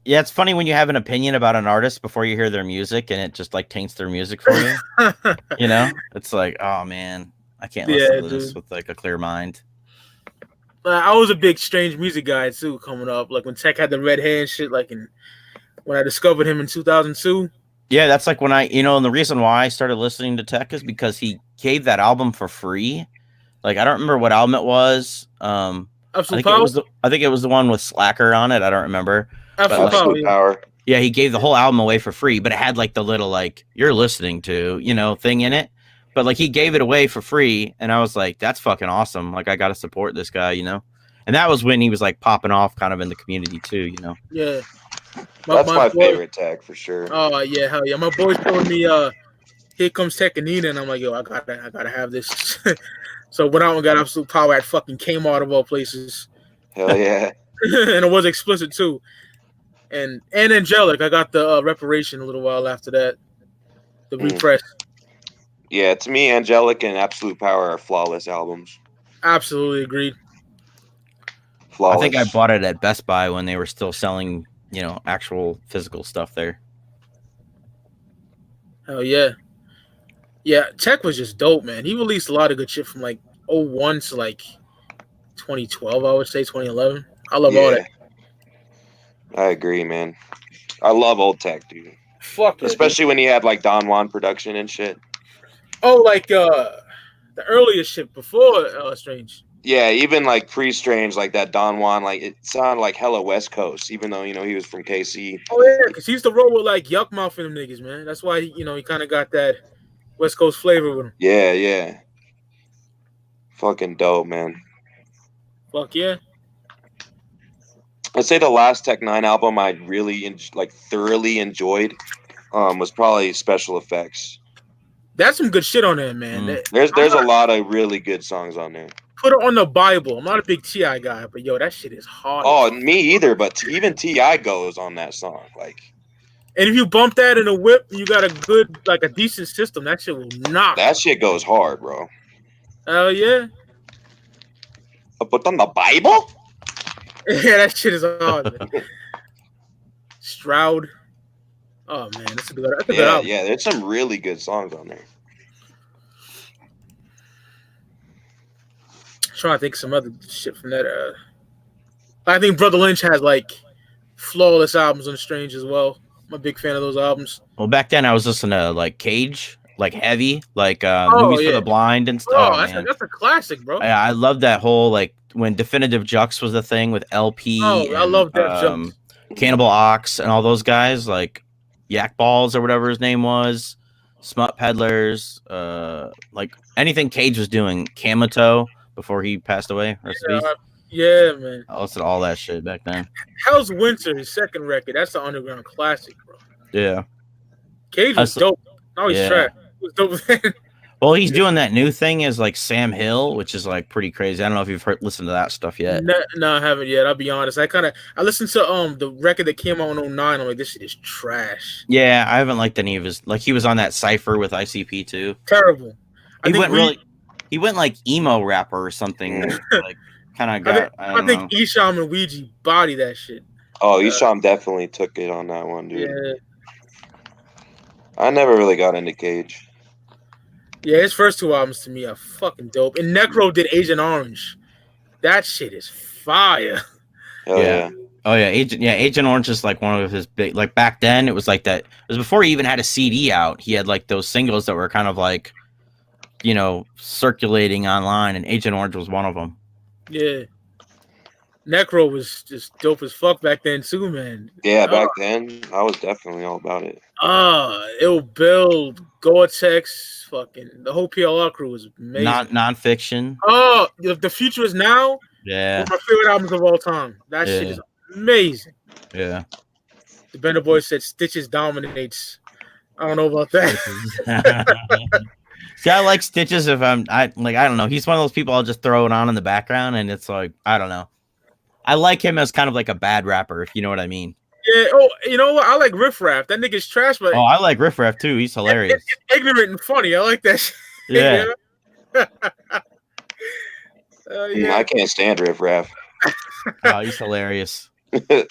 Yeah, it's funny when you have an opinion about an artist before you hear their music and it just like taints their music for you. It's like, oh man, I can't listen to this with like a clear mind. I was a big Strange Music guy too coming up. Like when Tech had the red hair and shit, when I discovered him in 2002. Yeah, that's like when and the reason why I started listening to Tech is because he gave that album for free. Like I don't remember what album it was. I think it was the one with Slacker on it. I don't remember. Absolute Power. Yeah, he gave the whole album away for free, but it had like the little like you're listening to, thing in it. But like he gave it away for free, and I was like, that's fucking awesome. Like I gotta support this guy, And that was when he was like popping off kind of in the community too, Yeah. That's my favorite Tech for sure. Oh yeah, hell yeah. My boy told me Here Comes Tech and Nina, and I'm like, yo, I gotta have this. So went out and got Absolute Power at fucking Kmart of all places. Hell yeah. And it was explicit too. And Angelic, I got the Reparation a little while after that. The Repress. Yeah, to me, Angelic and Absolute Power are flawless albums. Absolutely agreed. Flawless. I think I bought it at Best Buy when they were still selling, actual physical stuff there. Oh yeah. Yeah, Tech was just dope, man. He released a lot of good shit from like 01 to like 2012, I would say 2011. I love all that. I agree, man. I love old Tech, dude. Fuck it. Especially when he had like Don Juan production and shit. Oh, like the earlier shit before Strange. Yeah, even like pre-Strange, like that Don Juan, like it sounded like hella West Coast, even though he was from KC. Oh yeah, because he used to roll with like Yuck Mouth and them niggas, man. That's why he kind of got that West Coast flavor with him. Yeah. Fucking dope, man. Fuck yeah. I'd say the last Tech 9 album I really thoroughly enjoyed was probably Special Effects. That's some good shit on there, man. There's a lot of really good songs on there. Put it on the Bible. I'm not a big T.I. guy, but yo, that shit is hard. Oh, me either, but even T.I. goes on that song. Like, and if you bump that in a whip, you got a decent system. That shit will knock. That shit goes hard, bro. Hell yeah. Put on the Bible? Yeah, that shit is hard, man. Stroud. Oh man, that's a good album. Yeah, there's some really good songs on there. Trying to think of some other shit from that. I think Brother Lynch has like flawless albums on Strange as well. I'm a big fan of those albums. Well, back then I was listening to like Cage, like heavy, like movies for the blind and stuff. Oh, that's a classic, bro. I love that whole like when Definitive Jux was a thing with LP. Oh, I love that Jux. Cannibal Ox and all those guys, like Yak Balls or whatever his name was, Smut Peddlers, like anything Cage was doing, Kamito before he passed away. Yeah, man. I listened to all that shit back then. Hell's Winter, his second record, that's the underground classic, bro. Yeah. Cage was dope. Now he's trash. He was dope then. Well, he's doing that new thing as like Sam Hill, which is like pretty crazy. I don't know if you've listened to that stuff yet. No, I haven't yet. I'll be honest. I listened to the record that came out in 2009. I'm like, this shit is trash. Yeah, I haven't liked any of his. Like he was on that Cypher with ICP too. Terrible. He went like emo rapper or something. Like kind of got. I think Esham and Ouija body that shit. Oh, Esham definitely took it on that one, dude. Yeah. I never really got into Cage. Yeah, his first 2 albums to me are fucking dope. And Necro did Agent Orange. That shit is fire. Hell yeah. Oh yeah, Agent Orange is like one of his big. Like back then, it was like that. It was before he even had a CD out. He had like those singles that were kind of like, circulating online, and Agent Orange was one of them. Yeah. Necro was just dope as fuck back then too, man. Yeah, back then I was definitely all about it. Ill Bill, Gore-Tex, fucking the whole PLR crew was amazing. Non-fiction. Oh, The Future Is Now. Yeah. One of my favorite albums of all time. That shit is amazing. Yeah. The Bender Boy said Stitches dominates. I don't know about that. See, I like Stitches if I don't know. He's one of those people I'll just throw it on in the background and it's like, I don't know. I like him as kind of like a bad rapper, if you know what I mean. Yeah. Oh, you know what? I like Riff Raff. That nigga's trash, but I like Riff Raff too. He's hilarious. It's ignorant and funny. I like that shit. Yeah. Yeah. I can't stand Riff Raff. Oh, he's hilarious. I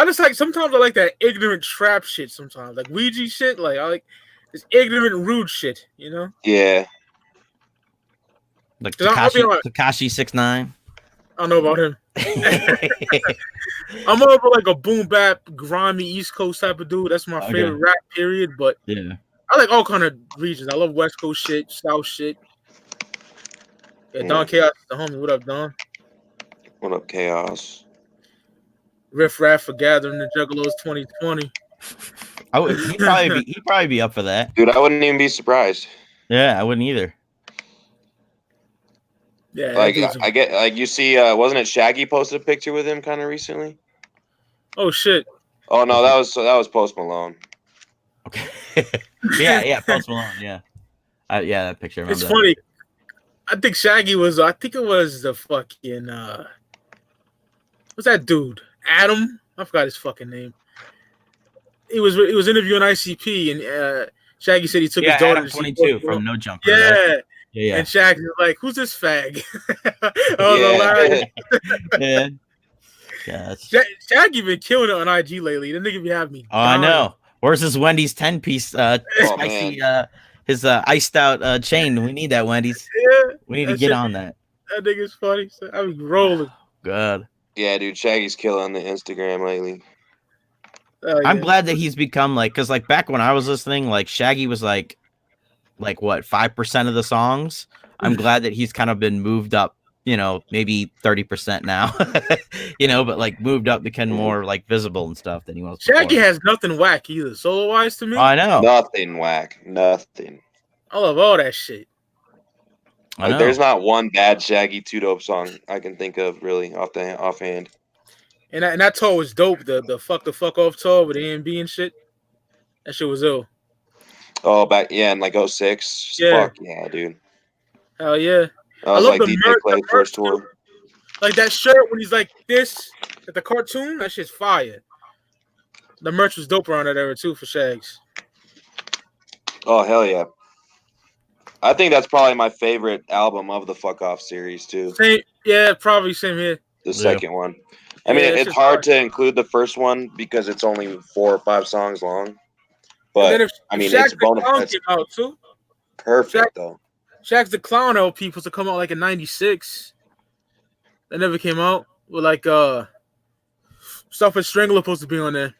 just like sometimes I like that ignorant trap shit. Sometimes like Ouija shit. Like I like this ignorant rude shit. Yeah. Like Tekashi 6ix9ine. I don't know about him. I'm more of like a boom bap, grimy East Coast type of dude. That's my favorite rap period. But yeah, I like all kind of regions. I love West Coast shit, South shit. Yeah, Don Chaos is the homie. What up, Don? What up, Chaos? Riff Raff for Gathering the Juggalos 2020. He'd probably be up for that. Dude, I wouldn't even be surprised. Yeah, I wouldn't either. Yeah, like I get like you see, wasn't it Shaggy posted a picture with him kind of recently? Oh shit! Oh no, that was Post Malone. Okay. yeah, Post Malone. Yeah, that picture. It's funny. I think Shaggy was. I think it was the fucking. What's that dude? Adam. I forgot his fucking name. He was interviewing ICP and Shaggy said he took his daughter Adam 22 from No Jumper. Yeah. Right? Yeah. And Shaggy was like, "Who's this fag?" Hilarious. Yeah. Shaggy been killing it on IG lately. The nigga be having me. Oh, I know. Where's his Wendy's 10-piece spicy his iced out chain? We need that, Wendy's. Yeah. We need to get on that. That nigga's funny. So I be rolling. God. Yeah, dude, Shaggy's killing the Instagram lately. I'm glad that he's become because back when I was listening, Shaggy was like what 5% of the songs. I'm glad that he's kind of been moved up, maybe 30% now, but moved up, become more visible and stuff than he was. Shaggy before. has nothing whack either, solo wise to me. I know, nothing whack, nothing. I love all that shit. There's not one bad Shaggy 2 Dope song I can think of really offhand. And that tour was dope. The fuck off tour with A&B and shit. That shit was ill. Oh, back in 06. Yeah. Fuck yeah, dude. Hell yeah. I love DJ Clay's first tour. Like that shirt when he's like this at the cartoon, that shit's fire. The merch was dope around that era too for Shags. Oh hell yeah. I think that's probably my favorite album of the Fuck Off series too. Probably same here. The second one. I mean, it's hard to include the first one because it's only 4 or 5 songs long. But it's bona fide. Came out too. Perfect though. Shag's the Clown LP supposed to come out in '96. That never came out. With stuff with Strangler supposed to be on there,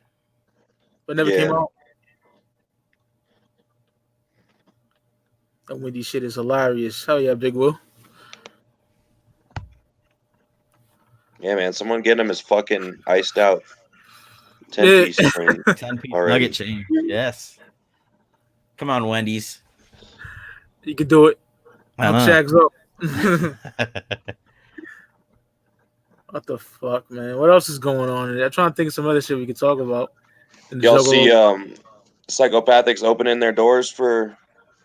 but never came out. That Wendy shit is hilarious. Hell yeah, Big Will. Yeah, man. Someone get him his fucking iced out 10-piece chain. 10-piece nugget chain. Yes. Come on, Wendy's. You can do it. Shags up. What the fuck, man? What else is going on? I'm trying to think of some other shit we could talk about. Y'all see Psychopathics opening their doors for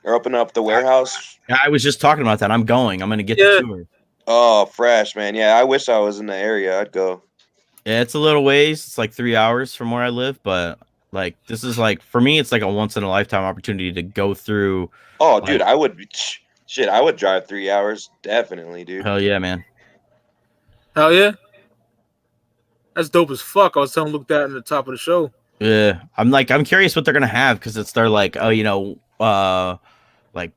They're opening up the warehouse. I was just talking about that. I'm going to get the tour. Oh, fresh, man. Yeah, I wish I was in the area. I'd go. Yeah, it's a little ways. It's like 3 hours from where I live, but like this is like for me, it's like a once in a lifetime opportunity to go through. Oh, dude, I would drive 3 hours, definitely, dude. Hell yeah, man. Hell yeah. That's dope as fuck. I was telling Luke that in the top of the show. Yeah, I'm curious what they're gonna have because it's they're like, oh, like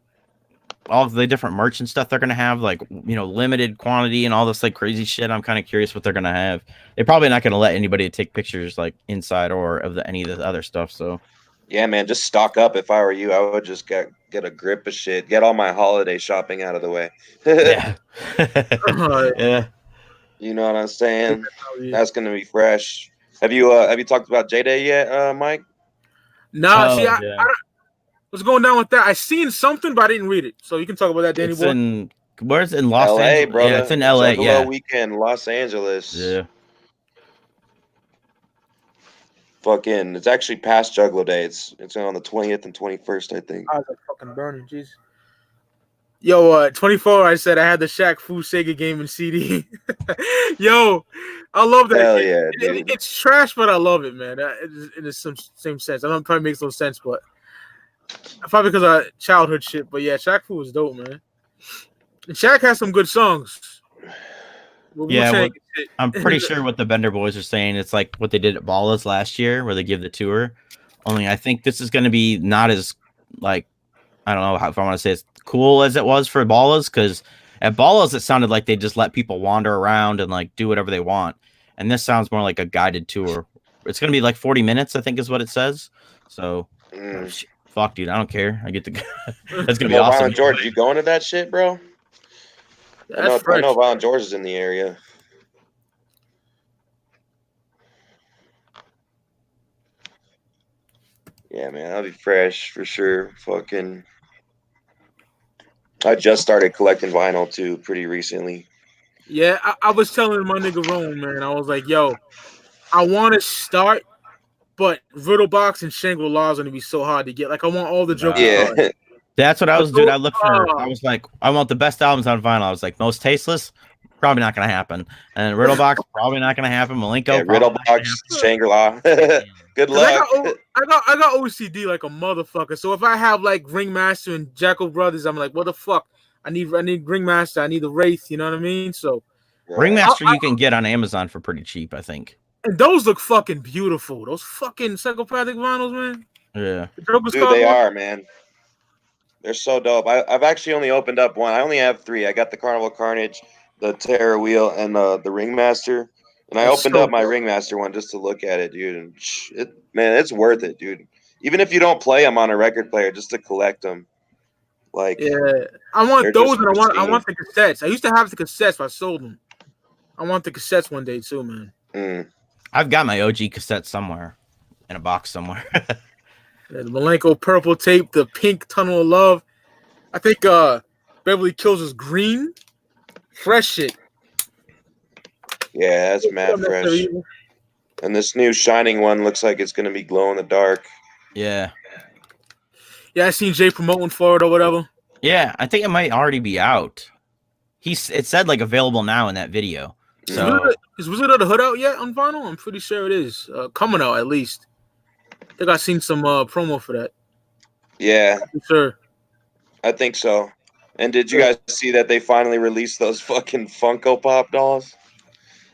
all the different merch and stuff they're gonna have, like limited quantity and all this like crazy shit. I'm kind of curious what they're gonna have. They're probably not gonna let anybody take pictures like inside or of any of the other stuff. So yeah, man, just stock up. If I were you, I would just get a grip of shit. Get all my holiday shopping out of the way. Yeah. Yeah. You know what I'm saying? That's gonna be fresh. Have you talked about J-Day yet, Mike? Nah, see, I what's going down with that? I seen something, but I didn't read it. So you can talk about that, Danny boy. Where's in Los LA, Angeles? brother. Yeah, it's in LA. Juggalo weekend, Los Angeles. Yeah. Fucking, it's actually past Juggalo Day. It's on the 20th and 21st, I think. I was like fucking burning, jeez. Yo, 24. I said I had the Shaq Fu Sega game and CD. Yo, I love that. Hell yeah, dude. It's trash, but I love it, man. In some same sense. I don't know, it probably makes no sense, but probably because of childhood shit. But yeah, Shaq Fu was dope, man. And Shaq has some good songs. I'm pretty sure what the Bender Boys are saying. It's like what they did at Ballas last year, where they give the tour. Only I think this is going to be not as like I don't know if I want to say it's cool as it was for Ballas, because at Ballas it sounded like they just let people wander around and like do whatever they want, and this sounds more like a guided tour. It's going to be like 40 minutes, I think, is what it says. So, fuck, dude, I don't care. I get to. That's gonna be awesome. Violent George, you going to that shit, bro? I know Violent George is in the area. Yeah, man, that'll be fresh for sure. Fucking, I just started collecting vinyl too, pretty recently. Yeah, I was telling my nigga Rome, man. I was like, yo, I want to start, but Riddlebox and Shangri-La is gonna be so hard to get. Like, I want all the Joker. Yeah. That's what I was doing. I looked for. I was like, I want the best albums on vinyl. I was like, Most Tasteless, probably not gonna happen. And Riddlebox, probably not gonna happen. Malenko, Riddlebox, Shangri-La. Good luck. I got OCD like a motherfucker. So if I have like Ringmaster and Jackal Brothers, I'm like, what the fuck? I need Ringmaster. I need the Wraith. You know what I mean? So Ringmaster you can get on Amazon for pretty cheap, I think. And those look fucking beautiful. Those fucking psychopathic vinyls, man. Yeah, dude, they are, man. They're so dope. I've actually only opened up one. I only have 3. I got the Carnival Carnage, the Terror Wheel, and the Ringmaster. And I opened up my Ringmaster one just to look at it, dude. And it's worth it, dude. Even if you don't play them on a record player, just to collect them. Like, yeah, I want those, and I want the cassettes. I used to have the cassettes, but I sold them. I want the cassettes one day too, man. I've got my OG cassette somewhere in a box somewhere. The Malenko purple tape, the pink Tunnel of Love. I think Beverly Kills is green. Fresh shit. Yeah, that's mad fresh. And this new Shining one looks like it's going to be glow in the dark. Yeah. Yeah, I seen Jay promoting for it or whatever. Yeah, I think it might already be out. It said like available now in that video. So is Wizard of the Hood out yet on vinyl? I'm pretty sure it is. Coming out at least. I think I seen some promo for that. Yeah. Sure. I think so. And did you guys see that they finally released those fucking Funko Pop dolls?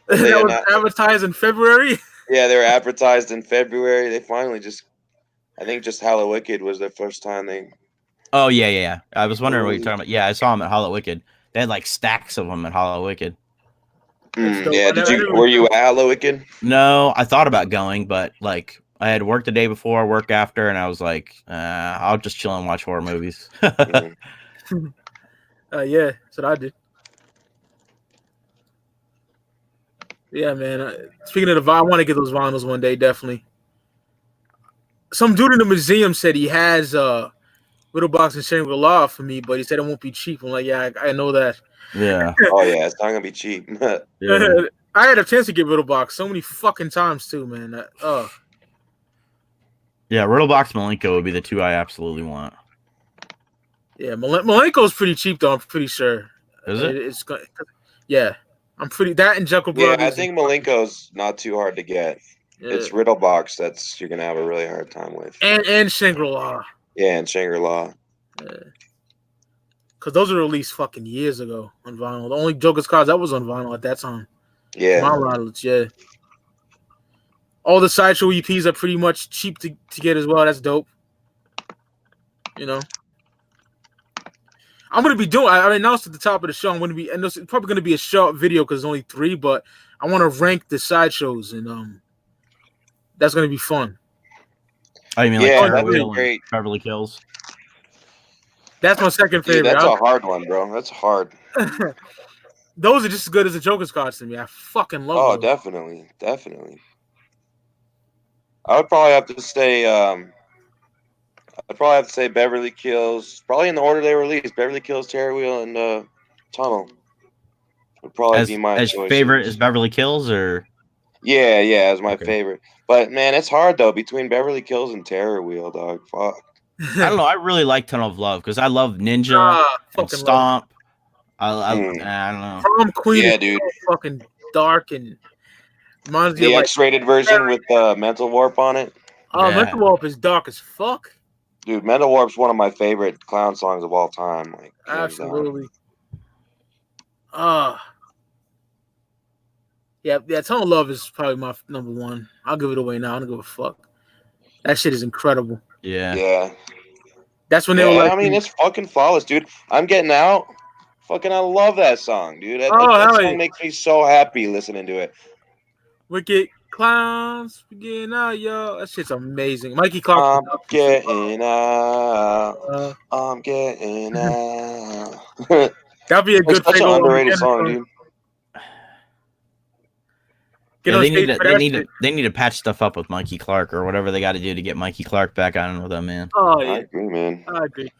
That was advertised in February? Yeah, they were advertised in February. They finally I think just Hallowicked was their first time they... Oh, yeah. I was wondering what you're talking about. Yeah, I saw them at Hallowicked. They had like stacks of them at Hallowicked. Yeah, were you at Hallowicked? No, I thought about going, but like I had work the day before, work after, and I was like, I'll just chill and watch horror movies. Yeah, that's what I did. Yeah, man. Speaking of the vinyl, I want to get those vinyls one day, definitely. Some dude in the museum said he has Riddlebox and Shangri-La for me, but he said it won't be cheap. I'm like, yeah, I know that. Yeah. Oh, yeah, it's not going to be cheap. Yeah. I had a chance to get Riddlebox so many fucking times, too, man. Yeah, Riddlebox Malenko would be the 2 I absolutely want. Yeah, Malenko's pretty cheap though. I'm pretty sure. Is it? It's yeah. I'm pretty that and Jekyll Yeah, Brothers. I think Malenko's not too hard to get. Yeah. It's Riddlebox that's you're gonna have a really hard time with. And Shangri-La. Yeah, and Shangri-La. Yeah. Cause those were released fucking years ago on vinyl. The only Joker's cards that was on vinyl at that time. Yeah. My knowledge, yeah. All the Sideshow EPs are pretty much cheap to get as well. That's dope. You know. I'm gonna be doing. I announced at the top of the show. And it's probably gonna be a short video because it's only 3. But I want to rank the sideshows, and that's gonna be fun. Oh, you mean Yeah, like that'd be Carol great. and Beverly Kills? That's my second favorite. Dude, that's a hard one, bro. That's hard. Those are just as good as the Joker's cards to me. I fucking love. Oh, those. definitely. I would probably have to say. I'd probably have to say Beverly Kills. Probably in the order they were released: Beverly Kills, Terror Wheel, and Tunnel. Would probably be my choice. Favorite is Beverly Kills, or yeah, as my favorite. But man, it's hard though between Beverly Kills and Terror Wheel, dog. Fuck. I don't know. I really like Tunnel of Love because I love Ninja and Stomp. I don't know. Prom Queen, yeah, dude. So fucking dark and reminds me the of X-rated version with Mental Warp on it. Oh, Mental Warp is dark as fuck. Dude, Mental Warp's one of my favorite clown songs of all time. Like, absolutely. Yeah, Tunnel of Love is probably my number 1. I'll give it away now. I don't give a fuck. That shit is incredible. Yeah. That's when they were like. I mean, it's fucking flawless, dude. I'm Getting Out. Fucking, I love that song, dude. That song makes me so happy listening to it. Wicked Clowns, getting out, yo. That shit's amazing. Mikey Clark. I'm getting out. I'm getting out. That'd be a good. Such an underrated song, dude. Yeah, they need to patch stuff up with Mikey Clark or whatever they got to do to get Mikey Clark back on with them, man. Oh yeah, I agree, man. I agree.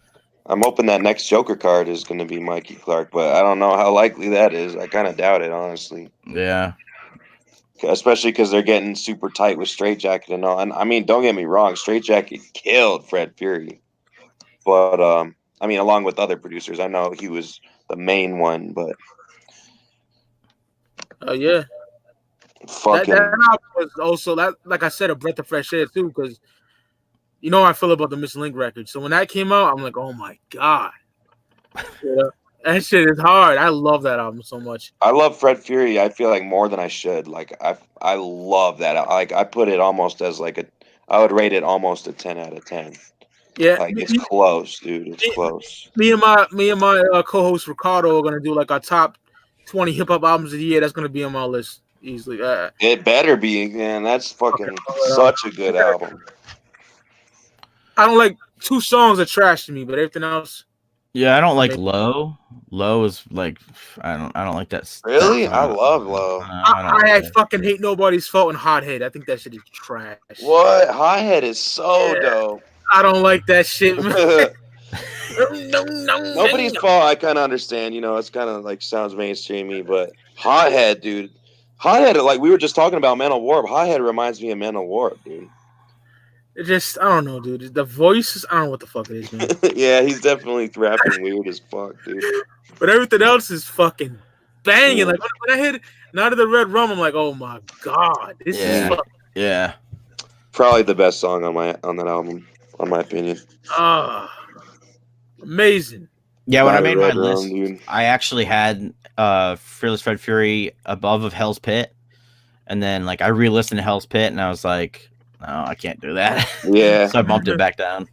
I'm hoping that next Joker card is going to be Mikey Clark, but I don't know how likely that is. I kind of doubt it, honestly. Yeah. Especially because they're getting super tight with Straight Jacket and all. And I mean, don't get me wrong, Straight Jacket killed Fred Fury, but I mean, along with other producers, I know he was the main one, but oh yeah. Fucking that album was also that, like I said, a breath of fresh air too, because you know how I feel about the Miss Link record. So when that came out, I'm like, oh my god, that shit is hard. I love that album so much. I love Fred Fury. I feel like more than I should. Like I love that. Like I put it almost as like I would rate it almost a 10 out of 10. Yeah, like it's close, dude. It's close. Me and my co-host Ricardo are gonna do like our top 20 hip hop albums of the year. That's gonna be on my list easily. It better be, man. That's fucking such a good album. I don't like 2 songs are trash to me, but everything else. Yeah, I don't like Low. Low is like I don't like that. Really? I love Low. I fucking hate Nobody's Fault and Hothead. I think that shit is trash. What? Hothead is so dope. I don't like that shit. Nobody's Fault. I kind of understand. You know, it's kind of like sounds mainstreamy, but Hothead, dude. Hothead, like we were just talking about Mental Warp. Hothead reminds me of Mental Warp, dude. It just, I don't know, dude. The voice, I don't know what the fuck it is, man. Yeah, he's definitely rapping weird as fuck, dude. But everything else is fucking banging. Like when I hit Night of the Red Rum, I'm like, oh my god, this is fucking... Probably the best song on that album, in my opinion. Amazing. Yeah, when I made my list, I actually had Fearless Fred Fury above of Hell's Pit, and then like I re-listened to Hell's Pit, and I was like, no, I can't do that. Yeah. So I bumped it back down.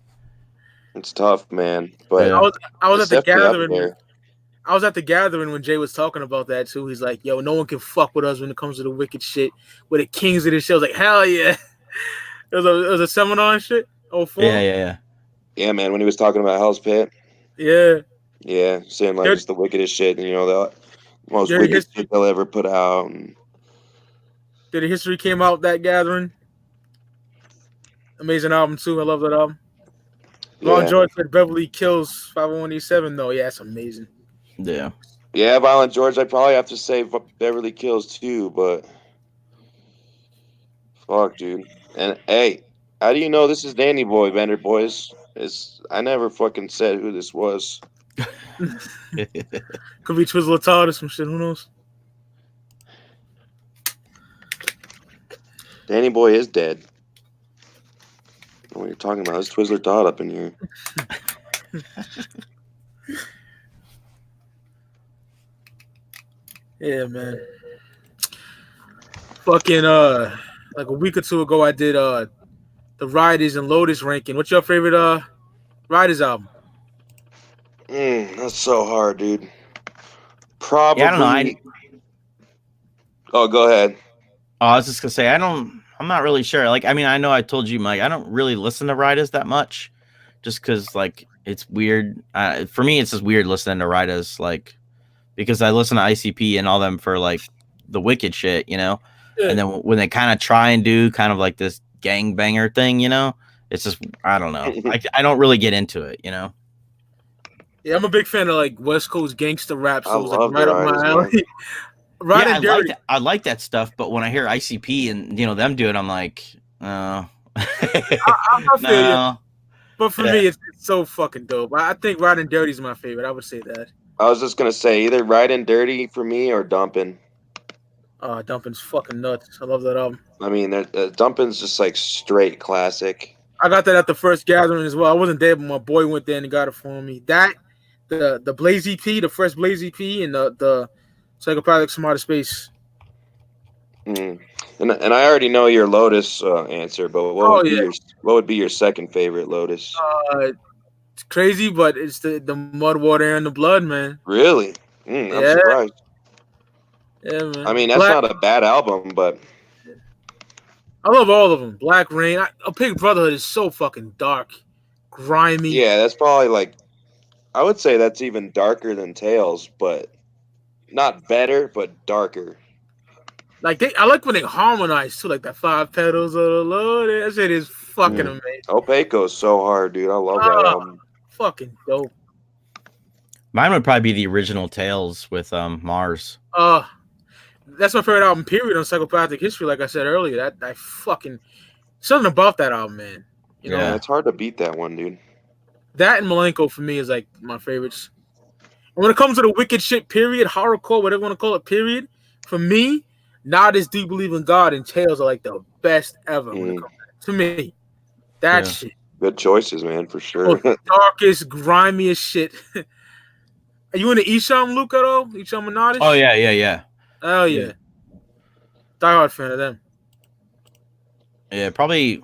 It's tough, man. But I was at the gathering. I was at the gathering when Jay was talking about that too. He's like, yo, no one can fuck with us when it comes to the wicked shit. We're the kings of this shit. I was like, hell yeah. It was a seminar and shit. 04. Yeah. Yeah, man, when he was talking about Hell's Pit. Yeah. Yeah, saying like it's the wickedest shit, and you know, the most wicked shit they'll ever put out. And... Dirty History came out that gathering. Amazing album too. I love that album. Long George said Beverly Kills 50187 though. Yeah, it's amazing. Yeah. Yeah, Violent George. I probably have to say Beverly Kills too, but fuck, dude. And hey, how do you know this is Danny Boy, Bender Boys? I never fucking said who this was. Could be Twizzler Todd or some shit. Who knows? Danny Boy is dead. What are you talking about? There's Twizzler Todd up in here. Yeah, man. Fucking like a week or two ago, I did the Riders and Lotus ranking. What's your favorite Riders album? That's so hard, dude. Probably. Yeah, I don't know. Oh, go ahead. Oh, I was just gonna say I'm not really sure. Like, I mean, I know I told you, Mike, I don't really listen to Riders that much, just because like it's weird. For me, it's just weird listening to Riders, like because I listen to ICP and all them for like the wicked shit, you know. Yeah. And then when they kind of try and do kind of like this gangbanger thing, you know, it's just I don't know. I don't really get into it, you know. Yeah, I'm a big fan of like West Coast gangster rap, so it's like right up my alley. I like that stuff, but when I hear ICP and them do it, I'm like, I feel you. But for me, it's so fucking dope. I think Riding Dirty is my favorite. I would say that. I was just gonna say either Riding Dirty for me or Dumpin'. Dumpin's fucking nuts. I love that album. I mean, Dumpin's just like straight classic. I got that at the first gathering as well. I wasn't there, but my boy went there and got it for me. That, the Blaze EP, the first Blaze EP, and the Psychopathic Smarter Space. And I already know your Lotus answer, but what would be your second favorite Lotus? It's crazy, but it's the Mud, Water, and the Blood, man. Really? I'm surprised. Yeah, man. I mean, that's not a bad album, but I love all of them. Black Rain. A Pig Brotherhood is so fucking dark, grimy. Yeah, that's probably like, I would say that's even darker than Tales, but not better, but darker. Like I like when they harmonize too, like that 5 Petals of the Lord. That shit is fucking amazing. Opaco's so hard, dude. I love that album. Fucking dope. Mine would probably be the original Tales with Mars. That's my favorite album, period, on Psychopathic history. Like I said earlier, that fucking something about that album, man. You know, it's hard to beat that one, dude. That and Malenko for me is like my favorites. And when it comes to the wicked shit, period, horrorcore, whatever you want to call it, period, for me, Not As Do You Believe in God and Tales are like the best ever when it comes to me. That shit. Good choices, man, for sure. Darkest, grimiest shit. Are you into Isham, Luca, though? Isham Minaj? Oh, yeah. Oh, yeah. Diehard fan of them. Yeah, probably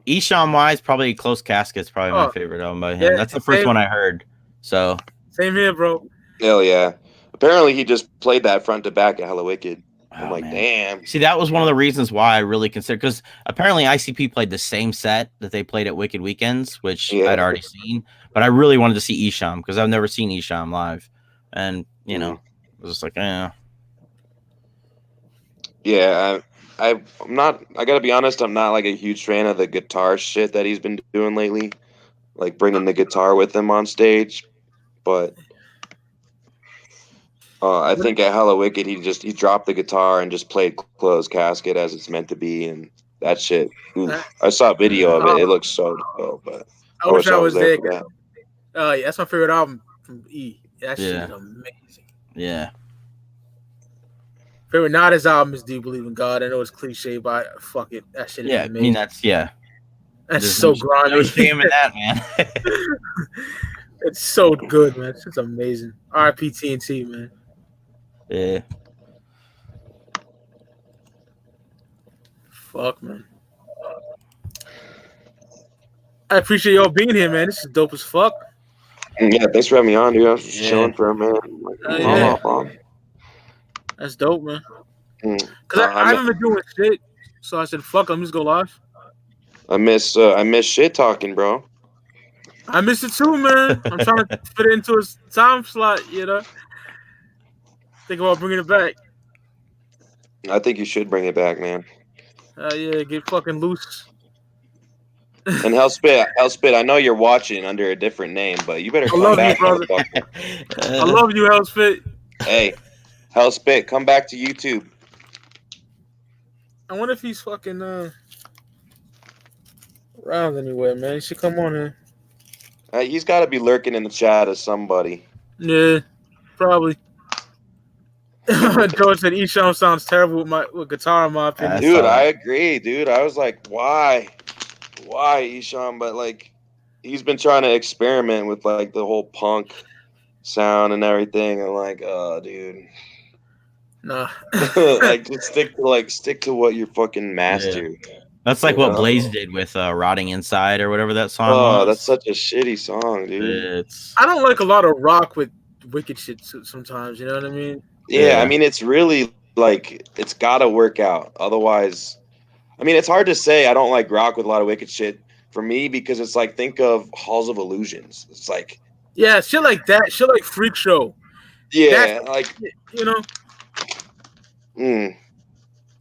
Isham wise, probably Close Casket's probably my favorite album by him. That's the first one I heard. So same here, bro. Hell yeah. Apparently he just played that front to back at Hella Wicked. I'm like, damn. See, that was one of the reasons why I really considered, because apparently ICP played the same set that they played at Wicked Weekends, which I'd already seen. But I really wanted to see Isham because I've never seen Isham live. And, you know, I was just like, Yeah, I'm not. I gotta be honest. I'm not like a huge fan of the guitar shit that he's been doing lately, like bringing the guitar with him on stage. But I think at Hella Wicked, he dropped the guitar and just played Closed Casket as it's meant to be, and that shit. I saw a video of it. It looks so dope. But I wish I was there. Yeah, that's my favorite album from E. That shit is amazing. Yeah. Favorite not his album is Do You Believe in God? I know it's cliche, but fuck it. That shit is amazing. I mean, that's There's so grimy. No shame in that, man. It's so good, man. It's amazing. R.I.P. TNT, man. Yeah. Fuck, man. I appreciate y'all being here, man. This is dope as fuck. Yeah, thanks for having me on, dude. I was just chilling for a minute. That's dope, man. Because I haven't been doing shit, so I said, "Fuck, I'm just go live." I miss shit talking, bro. I miss it too, man. I'm trying to fit it into a time slot, you know. Think about bringing it back. I think you should bring it back, man. Yeah, get fucking loose. And Hellspit, I know you're watching under a different name, but you better come back. You, brother. I love you, Hellspit. Hey. Hellspit, come back to YouTube. I wonder if he's fucking around anywhere, man. He should come on here. He's got to be lurking in the chat as somebody. Yeah, probably. George said Esham sounds terrible with guitar, in my opinion. Dude, I agree, dude. I was like, why Esham? But like, he's been trying to experiment with like the whole punk sound and everything. I'm like, oh, dude. Nah. Like, just stick to what you're fucking mastered. Yeah. That's like what Blaze did with "Rotting Inside" or whatever that song was. Oh, that's such a shitty song, dude. I don't like a lot of rock with wicked shit sometimes. You know what I mean? Yeah, I mean, it's really like it's gotta work out. Otherwise, I mean, it's hard to say I don't like rock with a lot of wicked shit for me because it's like, think of Halls of Illusions. It's like, yeah, shit like that. Shit like Freak Show. Yeah, like, you know.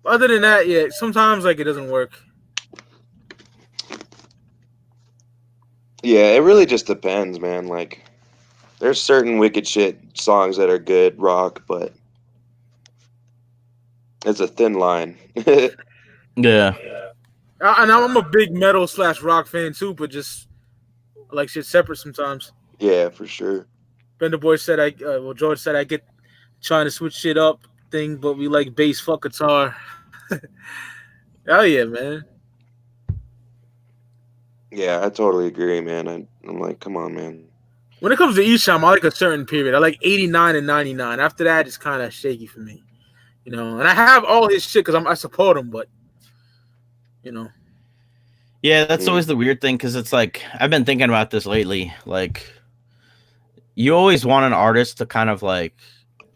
Other than that, yeah, sometimes like it doesn't work. Yeah, it really just depends, man. Like, there's certain wicked shit songs that are good rock, but it's a thin line. Yeah. And I'm a big metal / rock fan too, but just like shit separate sometimes. Yeah, for sure. Bender Boy said George said I get trying to switch shit up thing, but we like bass, fuck guitar. Hell yeah, man. Yeah, I totally agree, man. I'm like, come on, man. When it comes to Esham, I like a certain period. I like 89 and 99. After that, it's kind of shaky for me, you know. And I have all his shit because I support him, but you know. Yeah, that's always the weird thing because it's like I've been thinking about this lately. Like, you always want an artist to kind of like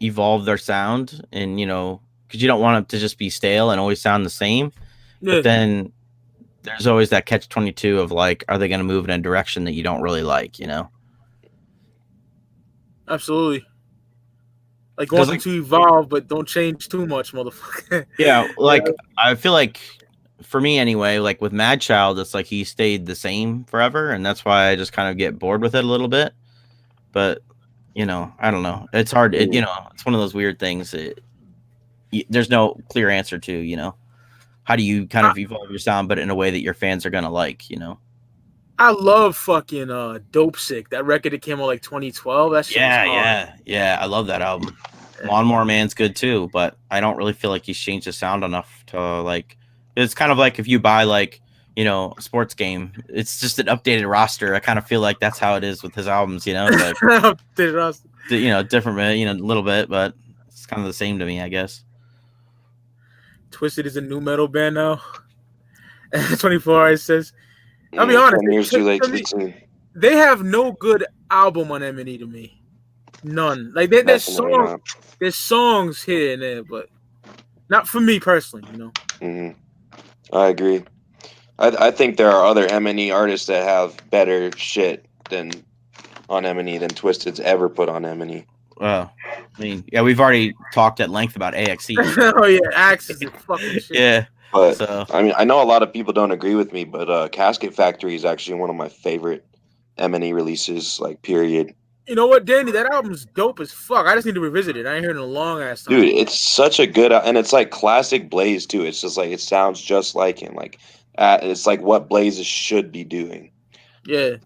evolve their sound, and you know, because you don't want them to just be stale and always sound the same. Yeah. But then there's always that catch-22 of like, are they going to move in a direction that you don't really like, you know? Absolutely. Like, want them to evolve, but don't change too much, motherfucker. Yeah, like, I feel like, for me anyway, like with Mad Child, it's like he stayed the same forever, and that's why I just kind of get bored with it a little bit. But, you know, I don't know. It's hard. You know, it's one of those weird things. There's no clear answer to, you know. How do you kind of evolve your sound, but in a way that your fans are gonna like, you know? I love fucking Dope Sick. That record that came out like 2012. That shit yeah. I love that album. Lawnmower Man's good too, but I don't really feel like he's changed his sound enough to like. It's kind of like if you buy like, you know, a sports game, it's just an updated roster. I kind of feel like that's how it is with his albums, you know. Like, updated roster. You know, different, you know, a little bit, but it's kind of the same to me, I guess. Twisted is a new metal band now. 24 Hours says, I'll be honest, years too late to be seen. They have no good album on M&E to me. None. Like there's songs here and there, but not for me personally, you know. Mm-hmm. I agree. I think there are other M&E artists that have better shit than on M&E than Twisted's ever put on M&E. I mean, yeah, we've already talked at length about AXE. Oh yeah, Axe is fucking shit. Yeah, but I mean, I know a lot of people don't agree with me, but Casket Factory is actually one of my favorite M&E releases, like, period. You know what, Danny? That album's dope as fuck. I just need to revisit it. I ain't heard it in a long ass time. Dude, it's such a good, and it's like classic Blaze too. It's just like it sounds just like him. Like, it's like what Blaze should be doing. Yeah,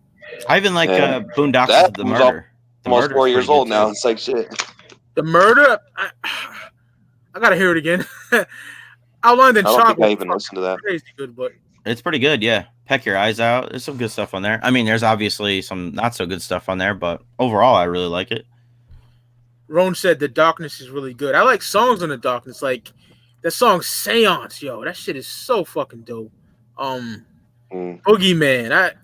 I even like Boondocks of the Murder. Almost 4 years old now. It's like shit. The Murder. I gotta hear it again. Outlined in Chocolate. I don't think I even listened to that. Crazy good, but it's pretty good. Yeah, Peck Your Eyes Out. There's some good stuff on there. I mean, there's obviously some not so good stuff on there, but overall, I really like it. Roan said The Darkness is really good. I like songs on The Darkness, like that song Seance. Yo, that shit is so fucking dope. Boogeyman.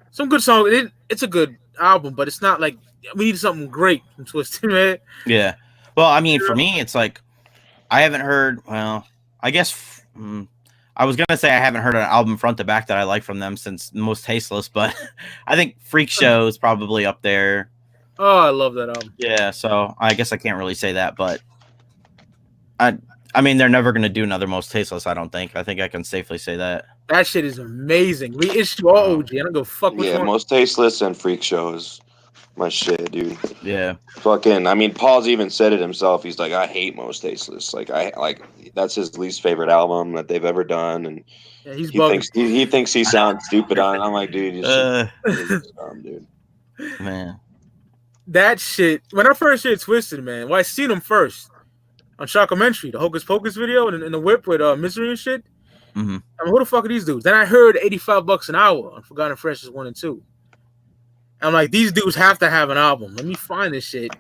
Some good songs. It's a good album, but it's not like we need something great from Twisted, man. Yeah. Well, I mean, for me, it's like I haven't heard. Well, I guess I was gonna say I haven't heard an album front to back that I like from them since Most Tasteless, but I think Freak Show is probably up there. Oh, I love that album. Yeah, so I guess I can't really say that, but I mean, they're never gonna do another Most Tasteless. I don't think. I think I can safely say that. That shit is amazing. Reissue all OG. I don't go fuck with one. Most Tasteless and Freak Show is my shit, dude. Yeah. Fucking, I mean, Paul's even said it himself. He's like, I hate Most Tasteless. Like, that's his least favorite album that they've ever done, and yeah, he thinks he sounds stupid on it. I'm like, dude, you're dumb, dude. Man. That shit. When I first heard Twisted, man, well, I seen him first on Shockumentary, the Hocus Pocus video, and the whip with Misery and shit. Mm-hmm. I mean, who the fuck are these dudes? Then I heard $85 an hour on Forgotten Freshness 1 and 2. I'm like, these dudes have to have an album. Let me find this shit.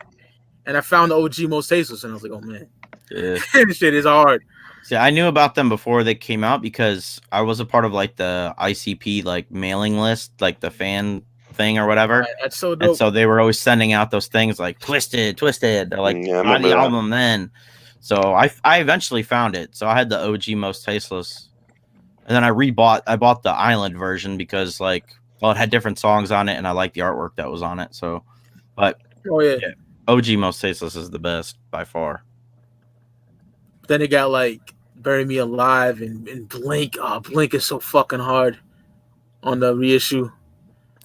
And I found the OG Most Tasteless, and I was like, oh man, this shit is hard. See, I knew about them before they came out because I was a part of like the ICP like mailing list, like the fan thing or whatever. Right, that's so dope. And so they were always sending out those things like Twisted. They're like, buy the album then. So I eventually found it. So I had the OG Most Tasteless. And then I bought the Island version because like, well, it had different songs on it and I liked the artwork that was on it. So, but yeah, OG Most Tasteless is the best by far. Then it got like Bury Me Alive and Blink. Oh, Blink is so fucking hard on the reissue.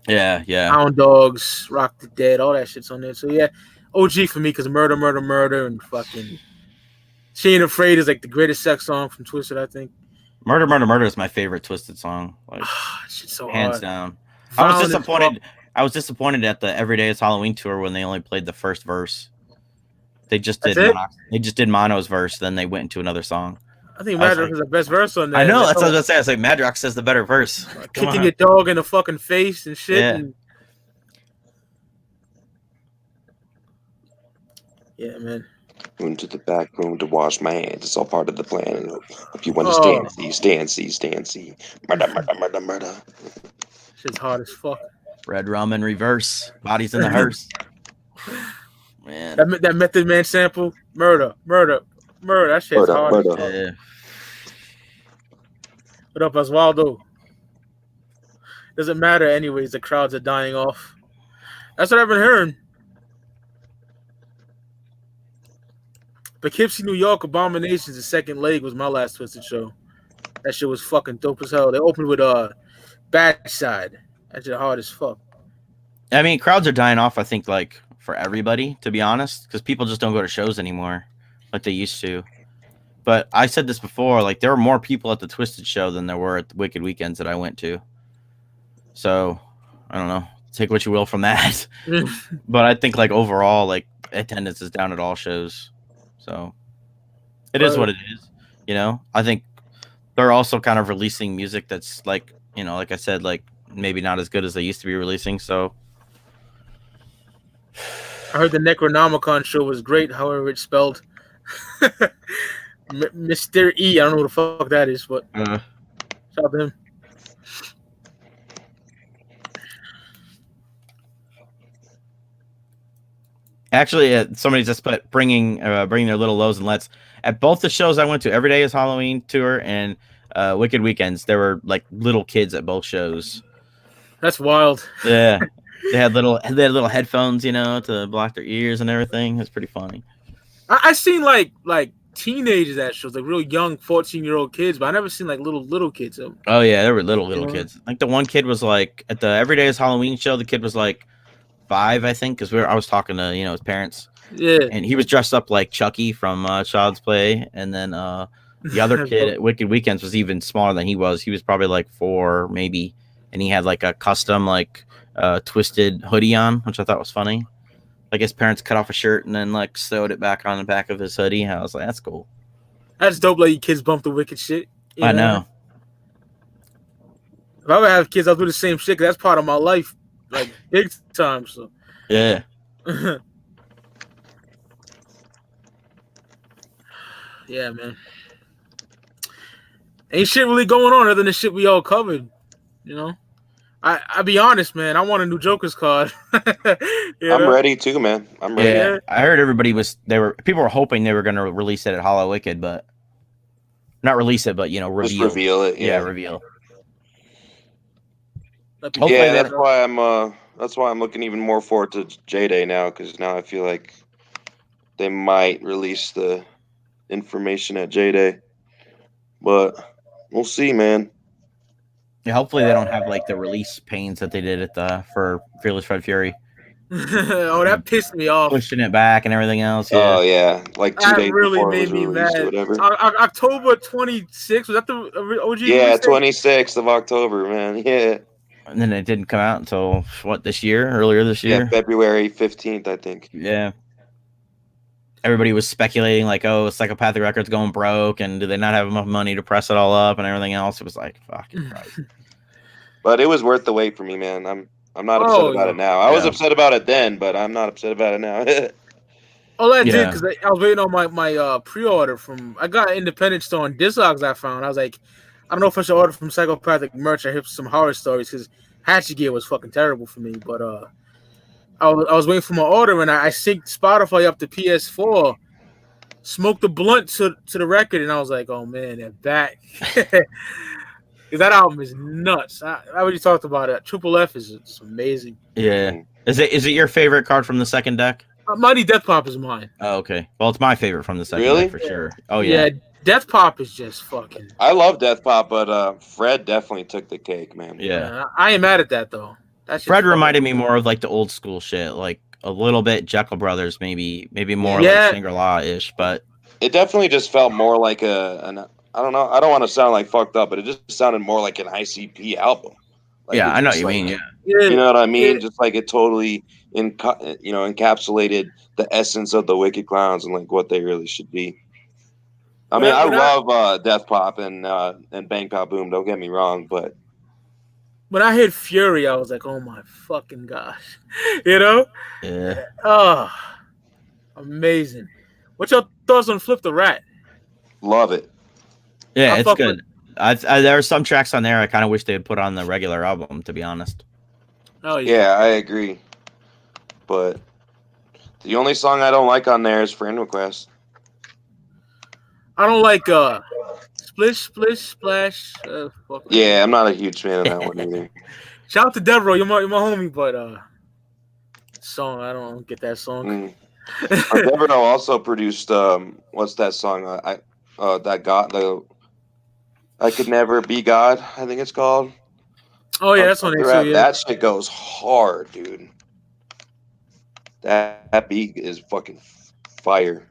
Yeah. Hound Dogs, Rock the Dead, all that shit's on there. So yeah, OG for me because Murder, and fucking She Ain't Afraid is like the greatest sex song from Twisted, I think. Murder is my favorite Twisted song. Like, shit's so hands hard. down. I was disappointed at the Every Day is Halloween tour when they only played the first verse. They just did Mono's verse, then they went into another song. I think Madrox is the best verse on there. I know, that's what I was gonna say. I was like, Madrox says the better verse. Kicking your dog in the fucking face and shit. Yeah, man. Going to the back room to wash my hands. It's all part of the plan. If you understand, see. Murder. Shit's hard as fuck. Red Rum in reverse. Bodies in the hearse. Man. That Method Man sample. Murder. That shit's hard. Yeah. What up, Oswaldo? Doesn't matter anyways. The crowds are dying off. That's what I've been hearing. Poughkeepsie, New York, Abominations, the second leg was my last Twisted show. That shit was fucking dope as hell. They opened with Bad Side. That shit hard as fuck. I mean, crowds are dying off, I think, like, for everybody, to be honest, because people just don't go to shows anymore like they used to. But I said this before, like, there were more people at the Twisted show than there were at the Wicked Weekends that I went to. So, I don't know. Take what you will from that. But I think, like, overall, like, attendance is down at all shows. So, it is what it is. You know, I think they're also kind of releasing music that's, like, you know, like I said, like, maybe not as good as they used to be releasing. So, I heard the Necronomicon show was great, however it's spelled. Mr. E. I don't know what the fuck that is, but shout out to him. Actually, somebody just put bringing their little lows and lets. At both the shows I went to, Every Day is Halloween tour and Wicked Weekends, there were like little kids at both shows. That's wild. Yeah, they had little headphones, you know, to block their ears and everything. It's pretty funny. I seen like teenagers at shows, like real young 14-year-old kids, but I never seen like little kids. Oh yeah, there were little kids. Like the one kid was like at the Every Day is Halloween show. The kid was like 5, I think, because I was talking to his parents. Yeah, and he was dressed up like Chucky from Child's Play, and then the other kid at Wicked Weekends was even smaller than he was. He was probably like 4, maybe, and he had like a custom like Twisted hoodie on, which I thought was funny. Like his parents cut off a shirt and then like sewed it back on the back of his hoodie. I was like, that's cool. That's dope. Like you kids bump the wicked shit. I know. If I ever have kids, I'll do the same shit. Cause that's part of my life, like big time. So yeah. Yeah, man. Ain't shit really going on other than the shit we all covered. You know, I be honest, man. I want a new Joker's card. I'm ready too, man. I'm ready. Yeah, I heard people were hoping they were going to release it at Hollow Wicked, but not release it, but reveal. Just reveal it. Yeah, reveal. Yeah, that's why I'm looking even more forward to J-Day now, because now I feel like they might release the information at J-Day, but we'll see, man. Yeah, hopefully they don't have like the release pains that they did for Fearless Fred Fury. Oh, that pissed me off. Pushing it back and everything else. Yeah. Oh yeah, like 2 days really before made it was me released mad. or whatever. October 26th, was that the OG? Yeah, 26th of October, man. Yeah. And then it didn't come out until earlier this year? Yeah, February 15th, I think. Yeah. Everybody was speculating like, oh, Psychopathic Records going broke, and do they not have enough money to press it all up and everything else? It was like, fucking Christ. But it was worth the wait for me, man. I'm not upset about it now. I was upset about it then, but I'm not upset about it now. All I did, because I was waiting on my pre-order from, I got an independent store on Discogs I found. I was like, I don't know if I should order from Psychopathic merch or hit some horror stories, because Hatchet Gear was fucking terrible for me. But I was waiting for my order, and I synced Spotify up to PS4, smoked the blunt to the record, and I was like, oh man, they're back. Because that album is nuts. I already talked about it. Triple F is it's amazing. Yeah. Is it your favorite card from the second deck? Mighty Death Pop is mine. Oh, okay. Well, it's my favorite from the second deck for sure. Oh yeah. Death Pop is just fucking. I love Death Pop, but Fred definitely took the cake, man. Yeah. I ain't mad at that though. Fred reminded me more of like the old school shit, like a little bit Jekyll Brothers, maybe more like Shangri-La-ish, but it definitely just felt more like I don't know. I don't want to sound like fucked up, but it just sounded more like an ICP album. Like I know what you mean. Yeah. You know what I mean? Just like it totally encapsulated the essence of the Wicked Clowns and like what they really should be. I mean, I love Death Pop and Bang Pop Boom. Don't get me wrong, but when I hit Fury, I was like, oh my fucking gosh, you know? Yeah. Oh, amazing. What's your thoughts on Flip the Rat? Love it. Yeah, it's good. There are some tracks on there I kind of wish they had put on the regular album, to be honest. Oh yeah. Yeah, I agree. But the only song I don't like on there is Friend Request. I don't like Splish Splish Splash. Yeah, I'm not a huge fan of that one either. Shout out to Devereaux, you're my homie, but song, I don't get that song. Devereaux also produced what's that song? I Could Never Be God, I think it's called. Oh yeah, that's on it too. Yeah. That shit goes hard, dude. That beat is fucking fire.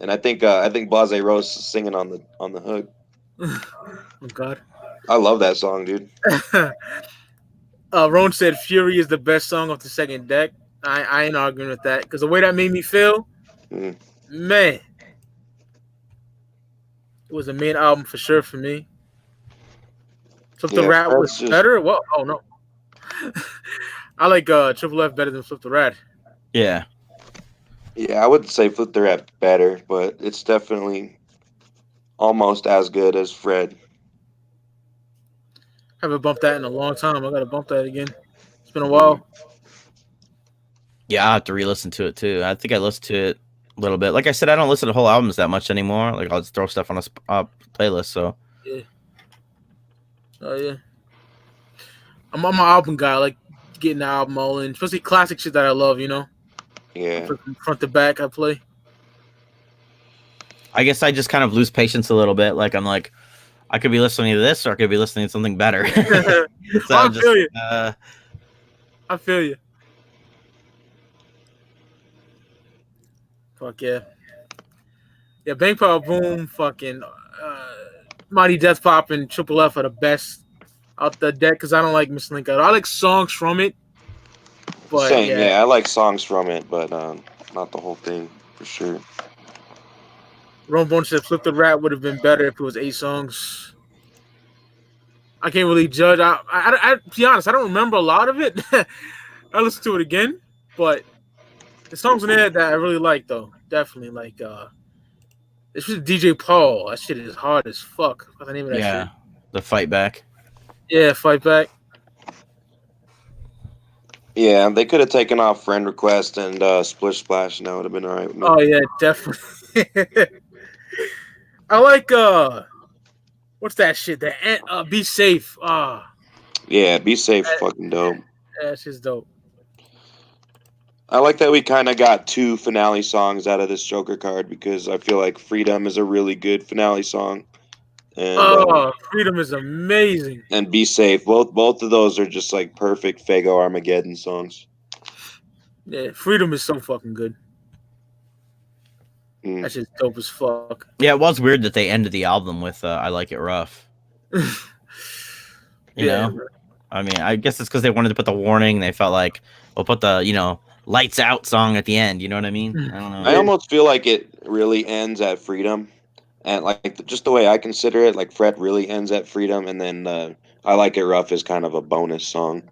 And I think Blase Rose is singing on the hook. Oh God. I love that song, dude. Ron said Fury is the best song off the second deck. I ain't arguing with that, because the way that made me feel, man, it was a main album for sure for me. Flip the Rat was better. Well, oh no, I like Triple F better than Flip the Rat. Yeah. Yeah, I would say Flip the Rat better, but it's definitely almost as good as Fred. Haven't bumped that in a long time. I gotta bump that again. It's been a while. Yeah, I have to re-listen to it too. I think I listened to it a little bit. Like I said, I don't listen to whole albums that much anymore. Like I'll just throw stuff on a playlist. So yeah. Oh yeah. I'm an album guy. I like getting the album all in, especially classic shit that I love. You know. Yeah. From front to back, I play. I guess I just kind of lose patience a little bit. Like I'm like, I could be listening to this, or I could be listening to something better. So I feel you. I feel you. Fuck yeah. Yeah, Bang Pop Boom, fucking Mighty Death Pop and Triple F are the best out the deck, because I don't like Miss Link. I like songs from it. But same, yeah, I like songs from it, but not the whole thing, for sure. Ron Bone said Flip the Rat would have been better if it was 8 songs. I can't really judge. I to be honest, I don't remember a lot of it. I listened to it again, but the songs in there that I really like, though, definitely like this was DJ Paul. That shit is hard as fuck. What's the name of that shit? The Fight Back. Yeah, Fight Back. Yeah, they could have taken off Friend Request and Splish Splash, and that would have been all right with me. Oh yeah, definitely. I like what's that shit? The Be Safe. Yeah, Be Safe, fucking dope. Yeah, that shit's dope. I like that we kind of got 2 finale songs out of this Joker card, because I feel like Freedom is a really good finale song. And, Freedom is amazing. And Be Safe. Both of those are just like perfect Fago Armageddon songs. Yeah, Freedom is so fucking good. That shit's dope as fuck. Yeah, it was weird that they ended the album with I Like It Rough. You know? I mean, I guess it's because they wanted to put the warning. They felt like we'll put the lights out song at the end. You know what I mean? I don't know. I almost feel like it really ends at Freedom, and like just the way I consider it, like Fret really ends at Freedom, and then I Like It Rough is kind of a bonus song.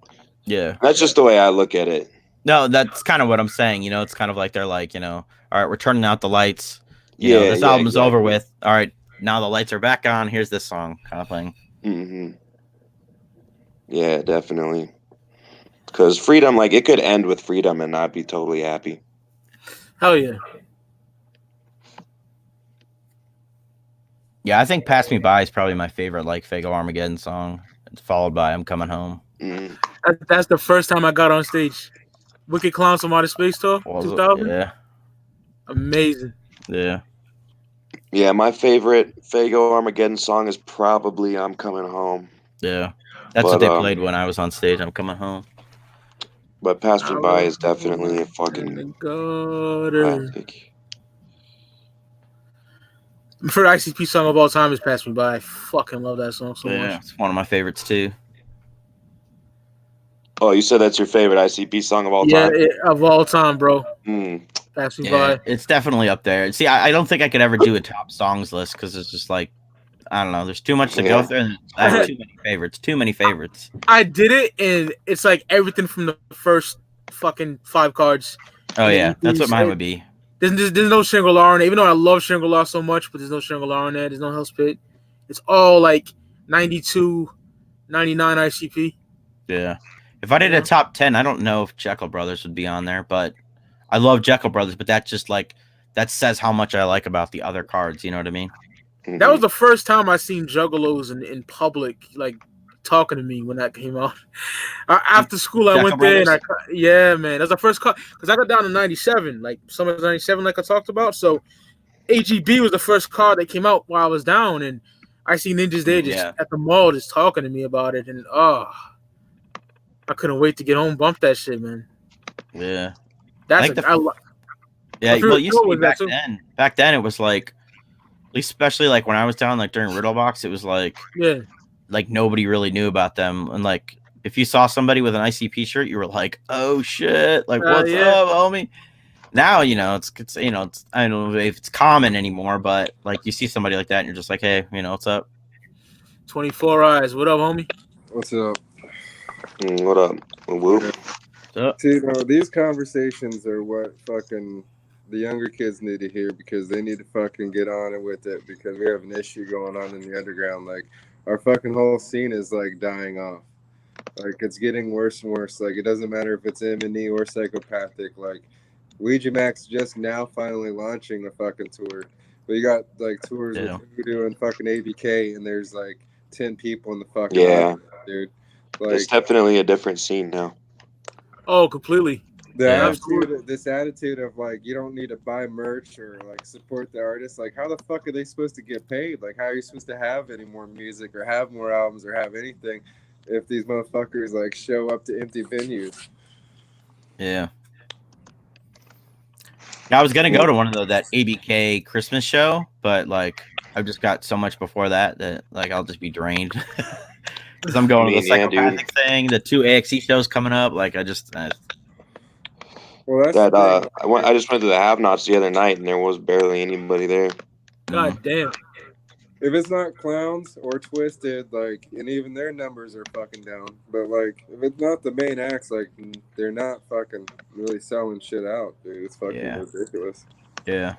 Yeah, that's just the way I look at it. No, that's kind of what I'm saying. It's kind of like they're like, all right, we're turning out the lights. This album's over with. All right, now the lights are back on. Here's this song, kind of thing. Mm-hmm. Yeah, definitely. Because Freedom, like, it could end with Freedom and not be totally happy. Hell yeah. Yeah, I think Pass Me By is probably my favorite, like, Faygo Armageddon song. It's followed by I'm Coming Home. Mm. That's the first time I got on stage. Wicked Clowns from Outer Space Tour, 2000. Yeah. Amazing. Yeah. Yeah, my favorite Faygo Armageddon song is probably I'm Coming Home. Yeah. That's what they played when I was on stage. I'm Coming Home. But Pass Me By is definitely a fucking classic. My favorite ICP song of all time is Pass Me By. I fucking love that song so much. Yeah, it's one of my favorites too. Oh, you said that's your favorite ICP song of all time? Yeah, of all time, bro. Pass Me By. It's definitely up there. See, I don't think I could ever do a top songs list because it's just like, I don't know. There's too much to go through. And I have too many favorites. Too many favorites. I did it, and it's like everything from the first fucking 5 cards. Oh, yeah. That's what mine would be. There's no Shangri-La in it, even though I love Shangri-La so much, but there's no Shangri-La in there. There's no Hell's Pit. It's all like 92, 99 ICP. Yeah. If I did a top 10, I don't know if Jekyll Brothers would be on there, but I love Jekyll Brothers, but that's just like, that says how much I like about the other cards. You know what I mean? That was the first time I seen Juggalos in public, like talking to me when that came out. After school, I went there, and yeah, man, that's the first card because I got down to 97, like summer 97, like I talked about. So AGB was the first card that came out while I was down, and I see ninjas there just at the mall just talking to me about it, and I couldn't wait to get home, bump that shit, man. Yeah, that's well, you see, back then it was like, at least especially like when I was down, like during Riddlebox, it was like, like nobody really knew about them, and like if you saw somebody with an ICP shirt, you were like, oh shit, like what's up, homie? Now it's I don't know if it's common anymore, but like you see somebody like that, and you're just like, hey, what's up? 24 Eyes, what up, homie? What's up? What up? Whoop. See, these conversations are what fucking the younger kids need to hear because they need to fucking get on it with it because we have an issue going on in the underground. Like, our fucking whole scene is like dying off. Like, it's getting worse and worse. Like, it doesn't matter if it's M&E or Psychopathic. Like, Ouija Max just now finally launching a fucking tour. But you got like tours with Voodoo and fucking ABK, and there's like 10 people in the fucking audience, dude. Like, it's definitely a different scene now. Oh, completely. This attitude of like you don't need to buy merch or like support the artist. Like, how the fuck are they supposed to get paid? Like, how are you supposed to have any more music or have more albums or have anything if these motherfuckers like show up to empty venues? Yeah. I was gonna go to one of that ABK Christmas show, but like I've just got so much before that like I'll just be drained. Because I'm going to the Psychopathic thing, the 2 AXE shows coming up. Like I just well, that's I just went to the Have-Nots the other night, and there was barely anybody there. God damn. If it's not Clowns or Twisted, like, and even their numbers are fucking down. But like, if it's not the main acts, like, they're not fucking really selling shit out, dude. It's fucking ridiculous. Yeah.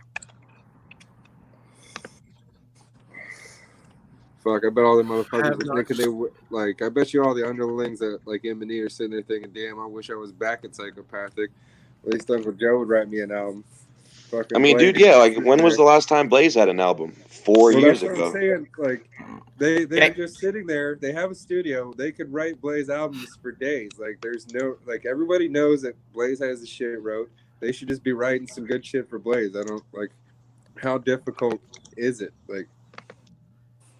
Fuck, I bet all the motherfuckers are thinking they like. I bet you all the underlings that like M&E are sitting there thinking, "Damn, I wish I was back at Psychopathic." At least Uncle Joe would write me an album. Fucking I mean, dude, like when was the last time Blaze had an album? 4 years ago. That's what I'm saying. Like, they're just sitting there. They have a studio. They could write Blaze albums for days. Like, there's no like everybody knows that Blaze has the shit wrote. They should just be writing some good shit for Blaze. I don't like. How difficult is it? Like.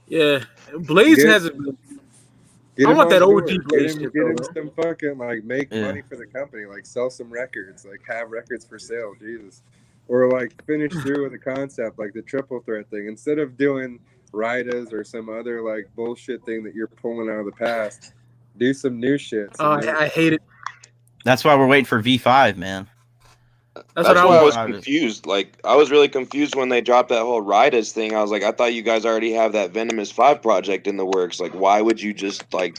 Yeah, Blaze has. I want that OG Blaze. Get him some fucking like make money for the company, like sell some records, like have records for sale, Jesus, or like finish through with a concept like the Triple Threat thing instead of doing Ridas or some other like bullshit thing that you're pulling out of the past. Do some new shit. I hate it. That's why we're waiting for V5, man. That's why I was confused. Like, I was really confused when they dropped that whole Riders thing. I was like, I thought you guys already have that Venomous 5 project in the works. Like, why would you just, like...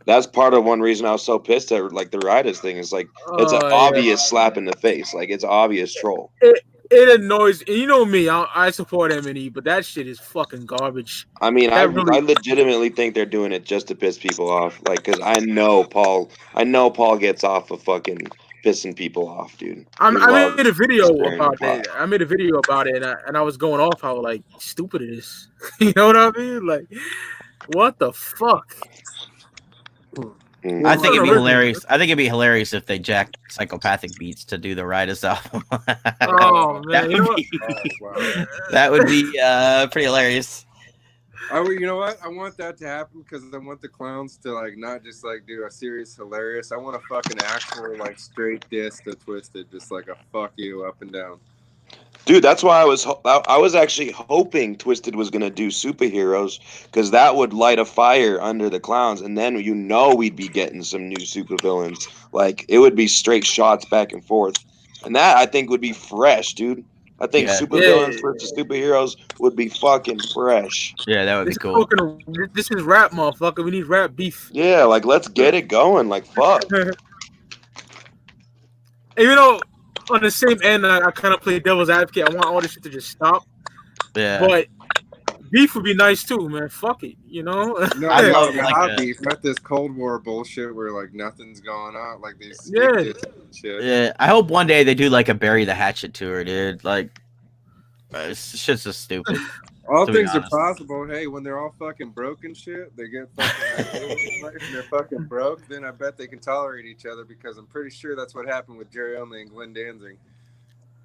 That's part of one reason I was so pissed at, like, the Riders thing. Is like, it's an obvious slap in the face. Like, it's obvious troll. It annoys... You know me, I support M&E, but that shit is fucking garbage. I mean, I legitimately think they're doing it just to piss people off. Like, because I know Paul gets off of fucking... pissing people off, dude. I made a video about it. I made a video about it, and I was going off how like stupid it is. You know what I mean? Like, what the fuck? I think it'd be hilarious. I think it'd be hilarious if they jacked Psychopathic Beats to do the Riders album. Oh man, that would be pretty hilarious. You know what? I want that to happen because I want the clowns to like not just like do a serious hilarious. I want a fucking actual like straight diss to Twisted, just like a fuck you up and down. Dude, that's why I was actually hoping Twisted was gonna do Superheroes because that would light a fire under the clowns, and then we'd be getting some new supervillains. Like it would be straight shots back and forth, and that I think would be fresh, dude. I think supervillains versus superheroes would be fucking fresh. Yeah, that would be cool. This is rap, motherfucker. We need rap beef. Yeah, like let's get it going. Like fuck. And, you know, on the same end, I kind of play devil's advocate. I want all this shit to just stop. Yeah. But beef would be nice too, man. Fuck it, you know. No, I love like beef. Not this Cold War bullshit where like nothing's going on. Like these. Shit. Yeah. I hope one day they do like a Bury the Hatchet tour, dude. Like, shit's just stupid. All things are possible. Hey, when they're all fucking broken shit, they get fucking and they're fucking broke. Then I bet they can tolerate each other because I'm pretty sure that's what happened with Jerry Only and Glenn Danzig,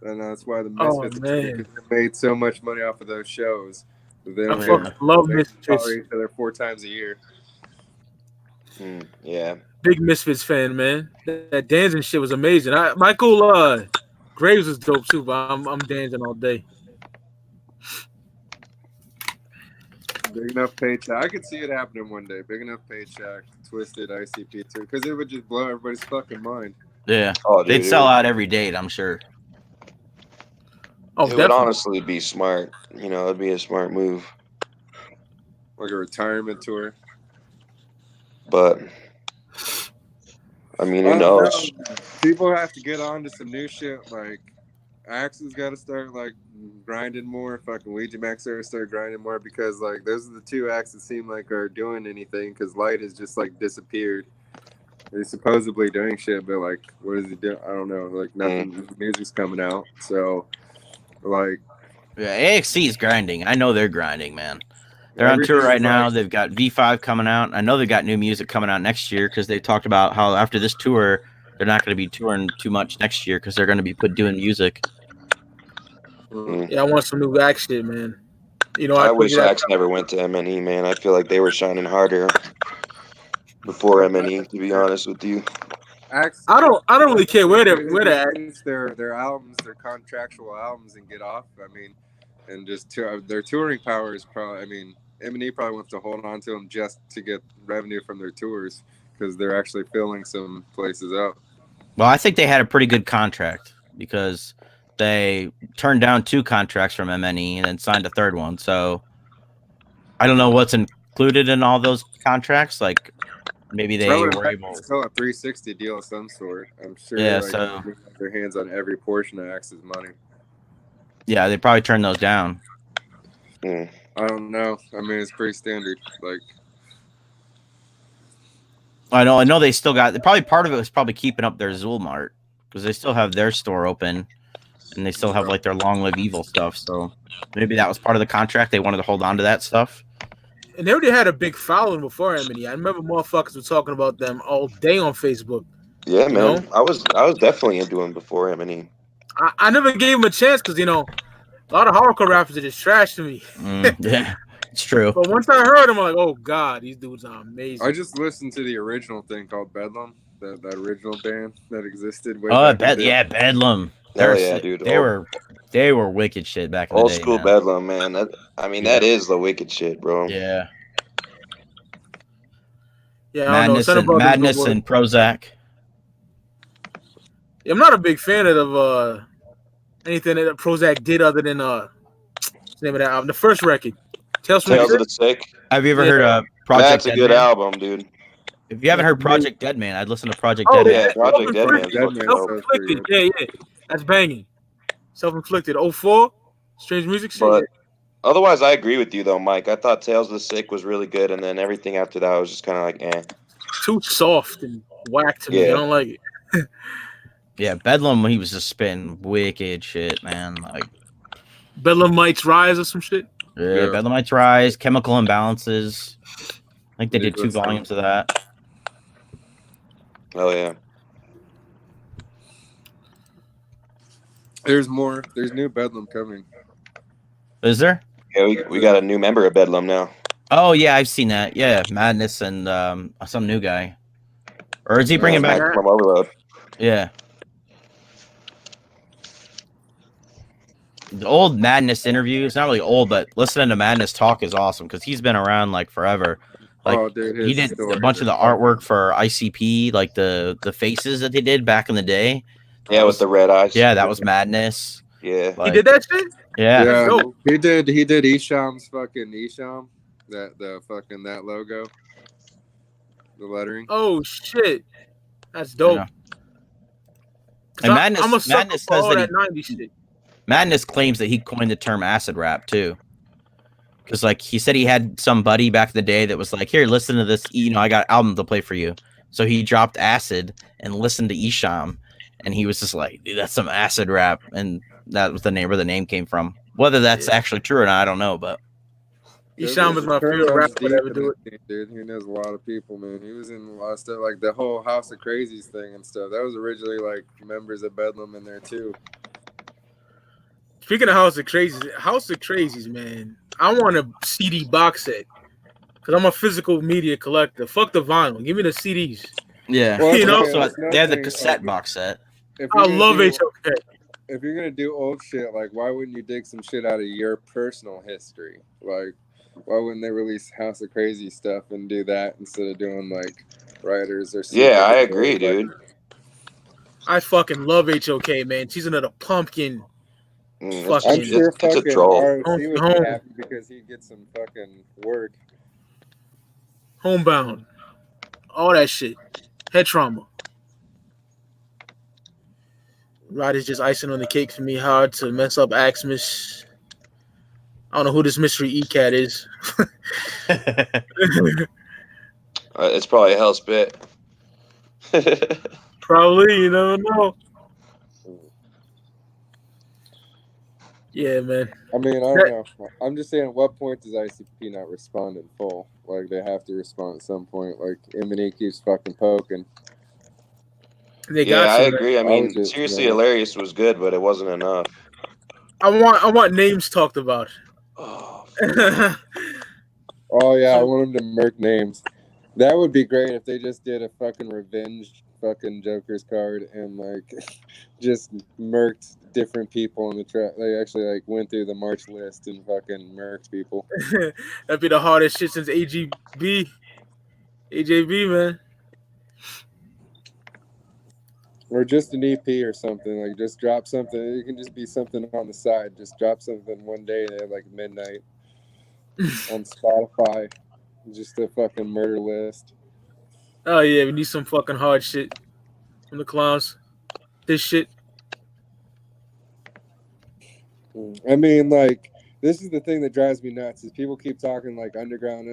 and that's why the Misfits made so much money off of those shows. They love Misfits. Tolerate each other 4 times a year. Yeah, big Misfits fan, man. That Danzig shit was amazing. Michael Graves was dope too, but I'm Danzig all day. Big enough paycheck. I could see it happening one day. Big enough paycheck, Twisted ICP too, because it would just blow everybody's fucking mind. Yeah, they'd sell out every date, I'm sure. It would honestly be smart. You know, it'd be a smart move, like a retirement tour. But I mean, who knows? People have to get on to some new shit. Like Axe has got to start like grinding more. Fucking Ouija Max start grinding more because like those are the 2 acts that seem like are doing anything. Because Light has just like disappeared. He's supposedly doing shit, but like, what is he doing? I don't know. Like nothing. Music's coming out, so like. Yeah, AXC is grinding. I know they're grinding, man. They're on tour right now. They've got V5 coming out. I know they've got new music coming out next year because they talked about how after this tour, they're not going to be touring too much next year because they're going to be doing music. Yeah, I want some new Axe shit, man. You know, I wish Axe never went to M&E, man. I feel like they were shining harder before M&E, to be honest with you. Axe, I don't really care where they're at. Their albums, their contractual albums, and get off. I mean, and just their touring power is probably. I mean, M&E probably wants to hold on to them just to get revenue from their tours because they're actually filling some places out. Well, I think they had a pretty good contract because they turned down 2 contracts from MNE and then signed a 3rd one. So I don't know what's included in all those contracts. Like maybe they were able. It's still a 360 deal of some sort. I'm sure. Yeah. Like, so they have their hands on every portion of Axe's money. Yeah, they probably turned those down. I don't know. I mean, it's pretty standard. Like. I know they still got. Probably part of it was probably keeping up their Zool Mart because they still have their store open, and they still have like their Long Live Evil stuff. So maybe that was part of the contract. They wanted to hold on to that stuff. And they already had a big following before M&E. I remember motherfuckers were talking about them all day on Facebook. Yeah, man. I was definitely into them before M&E. I never gave them a chance because a lot of horrorcore rappers are just trash to me. Yeah. It's true. But once I heard them, I'm like, oh God, these dudes are amazing. I just listened to the original thing called Bedlam, that original band that existed. Bedlam. Dude. They were wicked shit back in the day. Old school Bedlam, man. That is the wicked shit, bro. Yeah. Yeah, I don't know. Madness and Prozac. Yeah, I'm not a big fan of anything that Prozac did other than what's the name of that album? The first record, Tales of the Sick. Have you ever heard Project That's a Deadman? good album, dude. If you haven't heard Project Deadman, I'd listen to Project Oh, Deadman. Yeah, Project Deadman. Self-inflicted. Yeah. That's banging. Self-inflicted. 04. Strange music shit. But otherwise, I agree with you though, Mike. I thought Tales of the Sick was really good, and then everything after that was just kind of like, eh. Too soft and whack to me. I don't like it. Yeah, Bedlam, he was just spitting wicked shit, man. Like Bedlamites Rise or some shit. Yeah, Bedlamites Rise, Chemical Imbalances. I think they did 2 volumes of that. Oh yeah. There's more. There's new Bedlam coming. Is there? Yeah, we got a new member of Bedlam now. Oh yeah, I've seen that. Yeah, Madness and some new guy. Or is he bringing back from Overload? Yeah. The old Madness interviews, not really old, but listening to Madness talk is awesome because he's been around like forever. Like he did a bunch of the artwork for ICP, like the faces that they did back in the day. Yeah, with the red eyes. Yeah, that was Madness. Yeah, he did that shit. Yeah, he did Isham's fucking Isham, the fucking that logo, the lettering. Oh shit, that's dope. Yeah. And Madness, I'm a sucker Madness for says all that that 90s shit. Madness claims that he coined the term acid rap too. Because like he said he had some buddy back in the day that was like, here, listen to this, I got an album to play for you. So he dropped acid and listened to Isham, and he was just like, dude, that's some acid rap. And that was the name where the name came from. Whether that's actually true or not, I don't know, but Isham is my favorite rapper to ever do it. Dude, he knows a lot of people, man. He was in a lot of stuff, like the whole House of Crazies thing and stuff. That was originally like members of Bedlam in there too. Speaking of House of Crazies, man, I want a CD box set because I'm a physical media collector. Fuck the vinyl, give me the CDs. Yeah, well, they have the cassette box set. I love HOK. If you're gonna do old shit, like why wouldn't you dig some shit out of your personal history? Like, why wouldn't they release House of Crazy stuff and do that instead of doing like writers or something? Yeah, I agree, dude. I fucking love HOK, man. Season of the Pumpkin. I'm sure fucking ROC would be happy because he'd get some fucking work. Homebound. All that shit. Head trauma. Ryder's just icing on the cake for me hard to mess up Axmas. I don't know who this mystery E-Cat is. It's probably a hell spit. Probably, you never know. Yeah, man. I mean, I don't know. I'm just saying, at what point does ICP not respond in full? Like, they have to respond at some point. Like, M&E keeps fucking poking. I agree. I mean, Seriously Hilarious was good, but it wasn't enough. I want names talked about. Oh, yeah, I want them to murk names. That would be great if they just did a fucking revenge fucking Joker's card and like just murked different people in the track. They actually like went through the March list and fucking murked people. That'd be the hardest shit since AJB, man. Or just an EP or something. Like just drop something. It can just be something on the side. Just drop something one day at like midnight on Spotify. Just a fucking murder list. Oh yeah, we need some fucking hard shit from the clowns. This shit. I mean, like, this is the thing that drives me nuts is people keep talking like underground,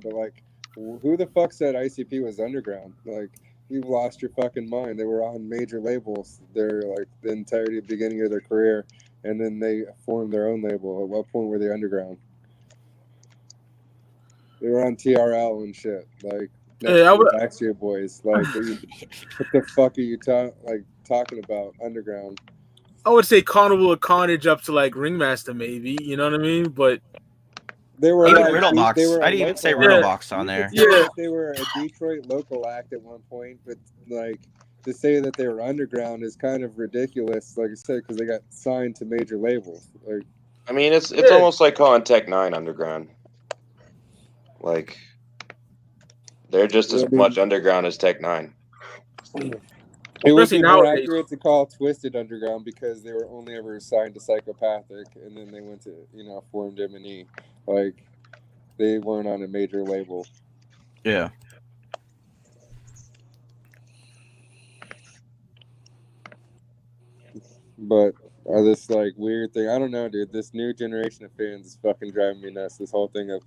but like, who the fuck said ICP was underground? Like, you've lost your fucking mind. They were on major labels. They're like the entirety of the beginning of their career, and then they formed their own label. At what point were they underground? They were on TRL and shit. Like, Backstreet Boys. Like, what the fuck are you talking about? Underground. I would say Carnival of Carnage up to like Ringmaster, maybe. You know what I mean? But they were even Riddlebox. I didn't even say Riddlebox on there. Yeah, they were a Detroit local act at one point, but like to say that they were underground is kind of ridiculous. Like I said, because they got signed to major labels. Like, I mean, it's almost like calling Tech 9 underground. Like, They're just as much underground as Tech 9. It would be more nowadays. accurate to call Twisted Underground because they were only ever assigned to Psychopathic, and then they went to, formed M&E. Like, they weren't on a major label. Yeah. But this like weird thing, I don't know, dude. This new generation of fans is fucking driving me nuts. This whole thing of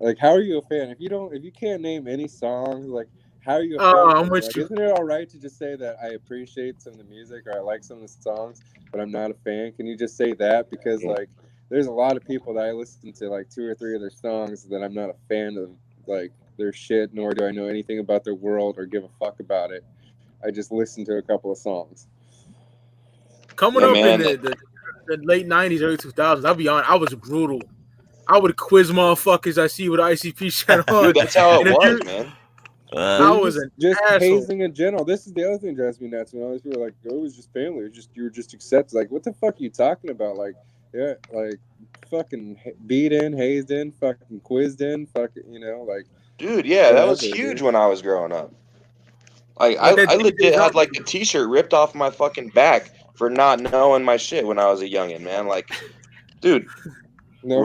like, how are you a fan if you can't name any songs? Like, how are you a fan? Like, isn't it all right to just say that I appreciate some of the music or I like some of the songs, but I'm not a fan? Can you just say that? Because like, there's a lot of people that I listen to like 2 or 3 of their songs that I'm not a fan of, like their shit, nor do I know anything about their world or give a fuck about it. I just listen to a couple of songs. Coming up in the late 90s, early 2000s, I'll be honest, I was brutal. I would quiz motherfuckers I see with ICP shit on. Dude, that's how it was, man. I was just hazing in general. This is the other thing that drives me nuts. When all these people are like, "Oh, it was just family. You were just accepted." Like, what the fuck are you talking about? Like, yeah, like fucking beat in, hazed in, fucking quizzed in, fucking, like. Dude, yeah, that was huge when I was growing up. Like, I legit had like a T-shirt ripped off my fucking back for not knowing my shit when I was a youngin', man. Like, dude.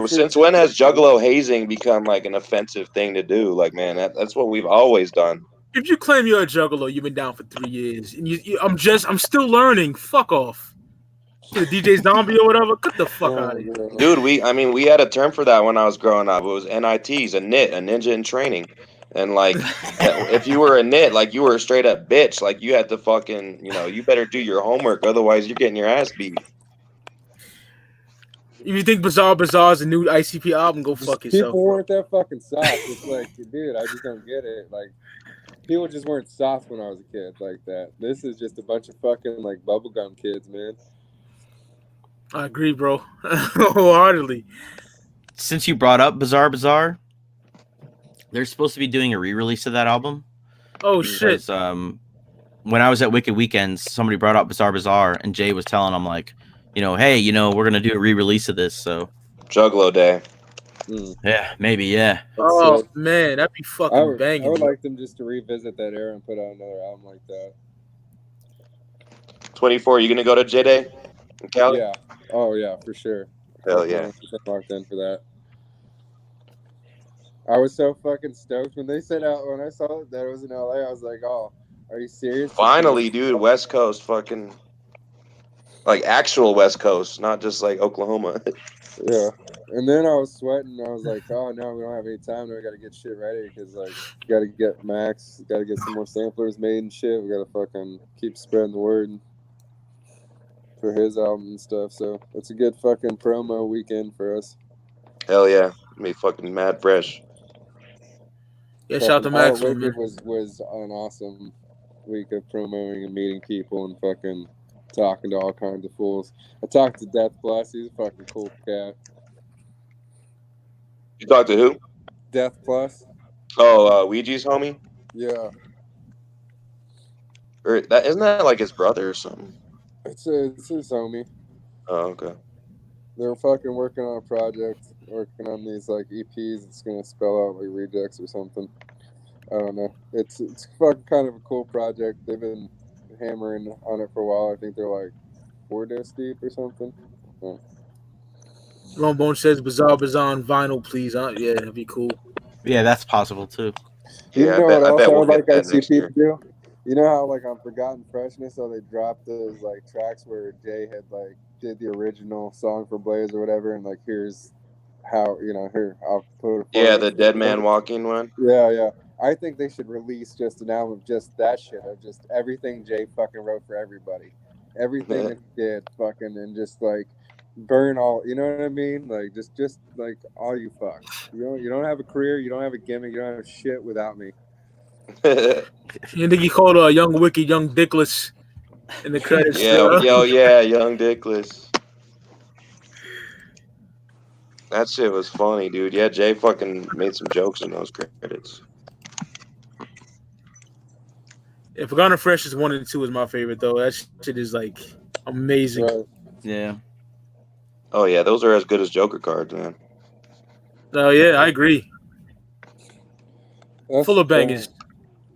Since when has Juggalo hazing become like an offensive thing to do? Like, man, that's what we've always done. If you claim you're a Juggalo, you've been down for 3 years, and I'm still learning. Fuck off. To the DJ Zombie or whatever. Get the fuck out of here, dude. We had a term for that when I was growing up. It was NITs, a ninja in training, and like, if you were a nit, like you were a straight up bitch. Like you had to fucking, you better do your homework, otherwise you're getting your ass beat. If you think Bizarre is a new ICP album, go fuck yourself. People weren't that fucking soft. It's like, dude, I just don't get it. Like, people just weren't soft when I was a kid like that. This is just a bunch of fucking like bubblegum kids, man. I agree, bro. Wholeheartedly. Since you brought up Bizarre, they're supposed to be doing a re-release of that album. Oh shit! When I was at Wicked Weekends, somebody brought up Bizarre, and Jay was telling them like, hey, we're gonna do a re-release of this. So Juggalo Day. Yeah, maybe, yeah. Oh man, that'd be fucking banging. I would like them just to revisit that era and put out another album like that. 24, you gonna go to J-Day in Cali? Yeah. Oh yeah, for sure. Hell yeah. Locked in for that. I was so fucking stoked when they said out when I saw that it was in LA. I was like, "Oh, are you serious?" Finally, dude, West Coast, fucking like actual West Coast, not just like Oklahoma. Yeah. And then I was sweating. I was like, "Oh no, we don't have any time. Now we got to get shit ready because like, got to get Max, got to get some more samplers made and shit. We got to fucking keep spreading the word for his album and stuff. So it's a good fucking promo weekend for us. Hell yeah, me fucking mad fresh. Yeah, shout out to Max. It was an awesome week of promoting and meeting people and fucking talking to all kinds of fools. I talked to Death Plus. He's a fucking cool cat. You talked to who? Death Plus. Oh, Ouija's homie? Yeah. Or isn't that like his brother or something? It's his homie. Oh, okay. They're fucking working on a project, working on these like EPs. It's gonna spell out like Rejects or something. I don't know. It's fucking kind of a cool project. They've been hammering on it for a while. I think they're like 4 discs deep or something. Yeah. Bone says Bizarre on vinyl, please. Yeah, that'd be cool. Yeah, that's possible too. You know what else I would like ICP to do? You know how like on Forgotten Freshness, so they dropped those like tracks where Jay had like did the original song for Blaze or whatever, and like here's how here I'll put. Yeah, the Dead Man Walking one. Yeah. I think they should release just an album of just that shit, of just everything Jay fucking wrote for everybody, everything that he did, fucking, and just like burn all. You know what I mean? Like just like all you fuck. You don't have a career, you don't have a gimmick, you don't have shit without me. You think he called a young wicked, young dickless in the credits? Yeah, young dickless. That shit was funny, dude. Yeah, Jay fucking made some jokes in those credits. Yeah, Forgotten Fresh is 1 and 2 is my favorite though. That shit is like amazing. Right. Yeah. Oh yeah, those are as good as Joker cards, man. Oh yeah, I agree. full of bangers.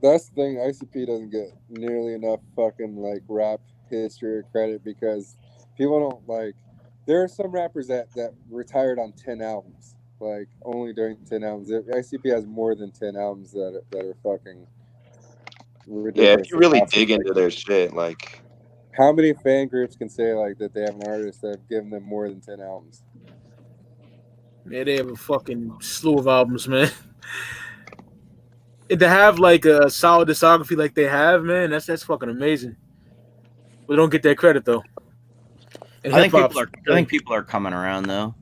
That's the thing. ICP doesn't get nearly enough fucking like rap history or credit because people don't like. There are some rappers that retired on 10 albums, like only doing 10 albums. ICP has more than 10 albums that are fucking ridiculous. Yeah, if you really dig into their shit, like how many fan groups can say like that they have an artist that have given them more than 10 albums? Yeah, they have a fucking slew of albums, man. And to have like a solid discography like they have, man, that's fucking amazing. We don't get that credit though. I think people are coming around though.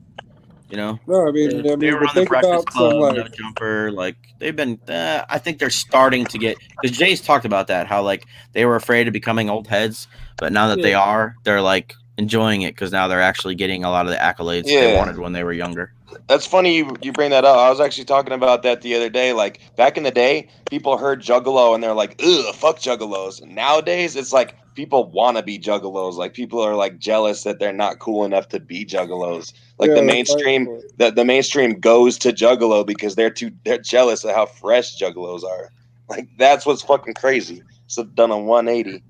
You know. No, I mean, they were on the Breakfast Club, No Jumper. Like they've been. I think they're starting to get because Jay's talked about that how like they were afraid of becoming old heads, but now that they are, they're like enjoying it because now they're actually getting a lot of the accolades they wanted when they were younger. That's funny you bring that up. I was actually talking about that the other day. Like back in the day, people heard Juggalo and they're like, "Ugh, fuck Juggalos." And nowadays, it's like people want to be Juggalos. Like people are like jealous that they're not cool enough to be Juggalos. Like the mainstream goes to Juggalo because they're jealous of how fresh Juggalos are. Like that's what's fucking crazy. So done on 180.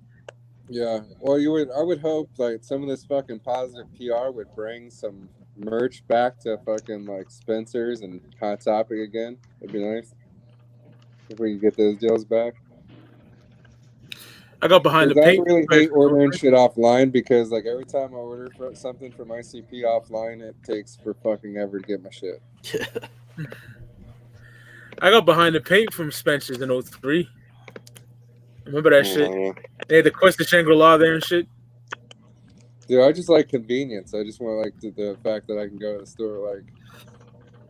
Yeah, well, I would hope like some of this fucking positive PR would bring some merch back to fucking like Spencer's and Hot Topic again. It'd be nice if we could get those deals back. I got behind the paint. I really hate ordering shit offline because like every time I order something from ICP offline, it takes for fucking ever to get my shit. I got behind the paint from Spencer's in 03. Remember that shit? They had the Quest of Shangri-La there and shit. Dude, I just like convenience. I just want like the fact that I can go to the store. Like,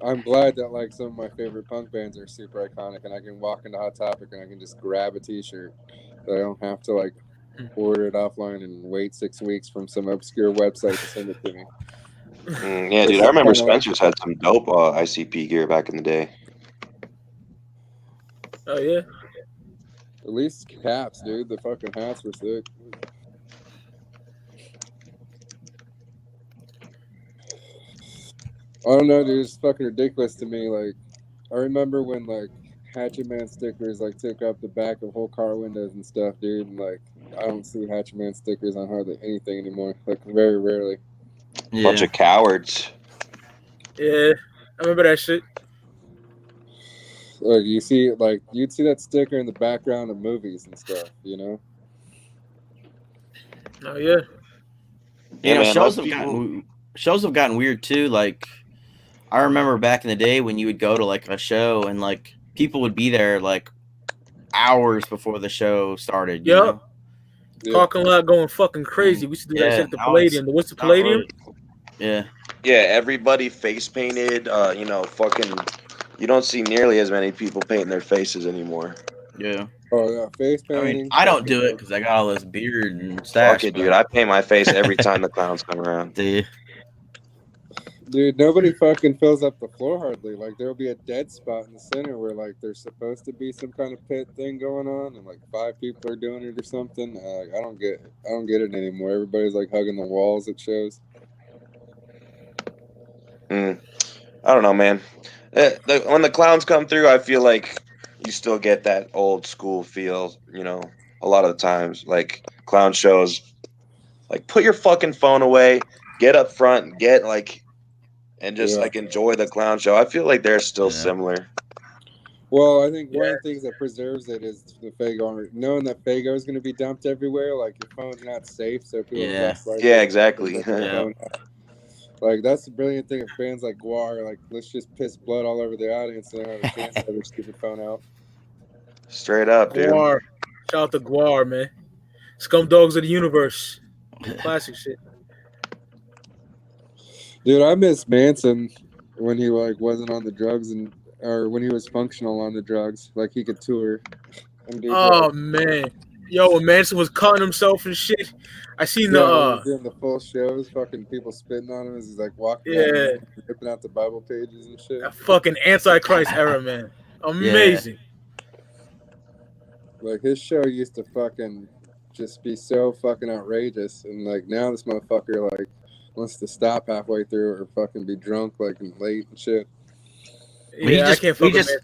I'm glad that like some of my favorite punk bands are super iconic, and I can walk into Hot Topic and I can just grab a T-shirt. That I don't have to like order it offline and wait 6 weeks from some obscure website to send it to me. Yeah, dude, I remember Spencer's had some dope ICP gear back in the day. Oh yeah. At least caps, dude. The fucking hats were sick. I don't know, dude. It's fucking ridiculous to me. Like, I remember when like Hatchet Man stickers like took up the back of whole car windows and stuff, dude. And like, I don't see Hatchet Man stickers on hardly anything anymore. Like, very rarely. Yeah. Bunch of cowards. Yeah, I remember that shit. Like you see, like you'd see that sticker in the background of movies and stuff, you know. Oh yeah. You know, shows have gotten weird too. Like, I remember back in the day when you would go to like a show and like people would be there like hours before the show started. You know? Parking lot going fucking crazy. We used to do that shit at the Palladium. What's the Palladium? Yeah. Yeah, everybody face painted. You know, fucking. You don't see nearly as many people painting their faces anymore. Yeah. Oh yeah, face painting. I mean, I don't do it because I got all this beard and stash. Fuck it, dude. I paint my face every time the clowns come around. Dude, nobody fucking fills up the floor hardly. Like there'll be a dead spot in the center where like there's supposed to be some kind of pit thing going on, and like 5 people are doing it or something. I don't get it anymore. Everybody's like hugging the walls at shows. I don't know, man. When the clowns come through, I feel like you still get that old school feel, you know, a lot of the times. Like, clown shows, like, put your fucking phone away, get up front, and just, like, enjoy the clown show. I feel like they're still similar. Well, I think one of the things that preserves it is the Fago. Knowing that Fago is going to be dumped everywhere, like, your phone's not safe, so people are less likely. Yeah, exactly. Like, that's the brilliant thing of bands like Guar. Like, let's just piss blood all over the audience and have a chance to have their stupid phone out. Straight up, dude. Guar. Shout out to Guar, man. Scum Dogs of the Universe. Classic shit. Dude, I miss Manson when he, like, wasn't on the drugs or when he was functional on the drugs. Like, he could tour. Man. Yo, when Manson was cutting himself and shit, I seen doing the full shows, fucking people spitting on him as he's like walking out, ripping out the Bible pages and shit. That fucking Antichrist era, man. Amazing. Like his show used to fucking just be so fucking outrageous, and like now this motherfucker like wants to stop halfway through or fucking be drunk like and late and shit. Yeah, I can't.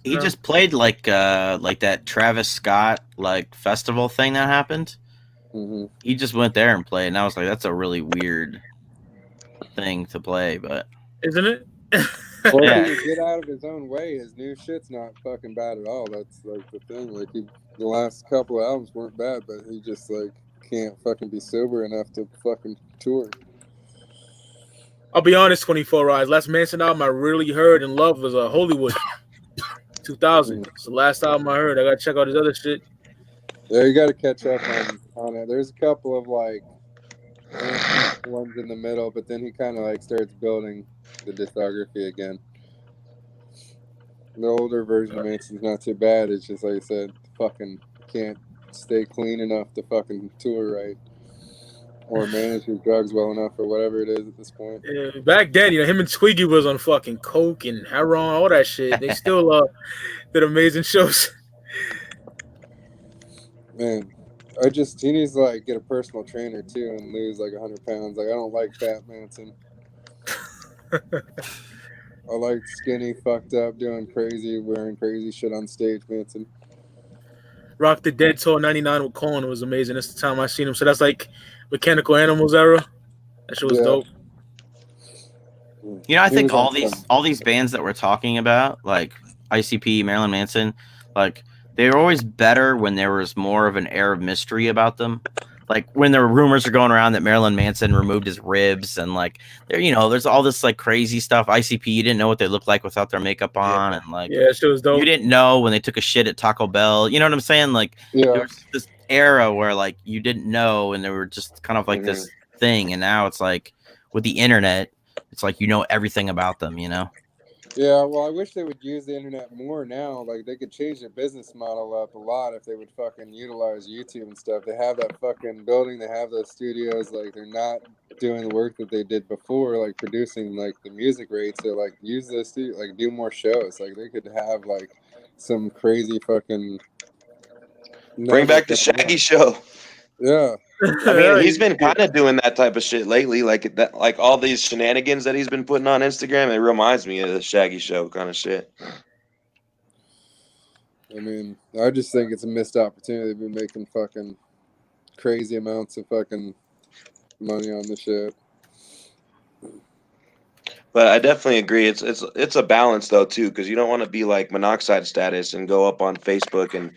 He just played like that Travis Scott like festival thing that happened. Mm-hmm. He just went there and played, and I was like, that's a really weird thing to play, but isn't it? Well, yeah. if he would get out of his own way, his new shit's not fucking bad at all. That's like the thing. Like the last couple of albums weren't bad, but he just like can't fucking be sober enough to fucking tour. I'll be honest, 24 Rise. Last Manson album I really heard and loved was Hollywood 2000. It's the last album I heard. I gotta check out his other shit. Yeah, you gotta catch up on it. There's a couple of like ones in the middle, but then he kind of like starts building the discography again. The older version of Manson's not too bad. It's just like I said, fucking can't stay clean enough to fucking tour right. Or manage his drugs well enough, or whatever it is at this point. Yeah, back then, him and Twiggy was on fucking coke and heroin, all that shit. They still did amazing shows. Man, he needs to like get a personal trainer too and lose like 100 pounds. Like I don't like fat Manson. I like skinny, fucked up, doing crazy, wearing crazy shit on stage Manson. Rock the Dead tour 99 with Cohen was amazing. That's the time I seen him. So that's like Mechanical Animals era. That shit was dope. I think all these bands that we're talking about, like ICP, Marilyn Manson, like they were always better when there was more of an air of mystery about them. Like when there were rumors are going around that Marilyn Manson removed his ribs and like there's all this like crazy stuff. ICP, you didn't know what they looked like without their makeup on, and like shit was dope. You didn't know when they took a shit at Taco Bell. You know what I'm saying? Like there was this era where like you didn't know, and they were just kind of like this thing. And now it's like with the internet, it's like everything about them. Yeah, well, I wish they would use the internet more now. Like, they could change their business model up a lot if they would fucking utilize YouTube and stuff. They have that fucking building. They have those studios. Like, they're not doing the work that they did before, like, producing, like, the music rates. So, like, use those to, like, do more shows. Like, they could have, like, some crazy fucking... Bring back the Shaggy show. Yeah. I mean, he's been kind of doing that type of shit lately, like that, like all these shenanigans that he's been putting on Instagram. It reminds me of the Shaggy show kind of shit. I mean, I just think it's a missed opportunity. They've been making fucking crazy amounts of fucking money on the shit. But I definitely agree. It's a balance though too, because you don't want to be like Monoxide Status and go up on Facebook and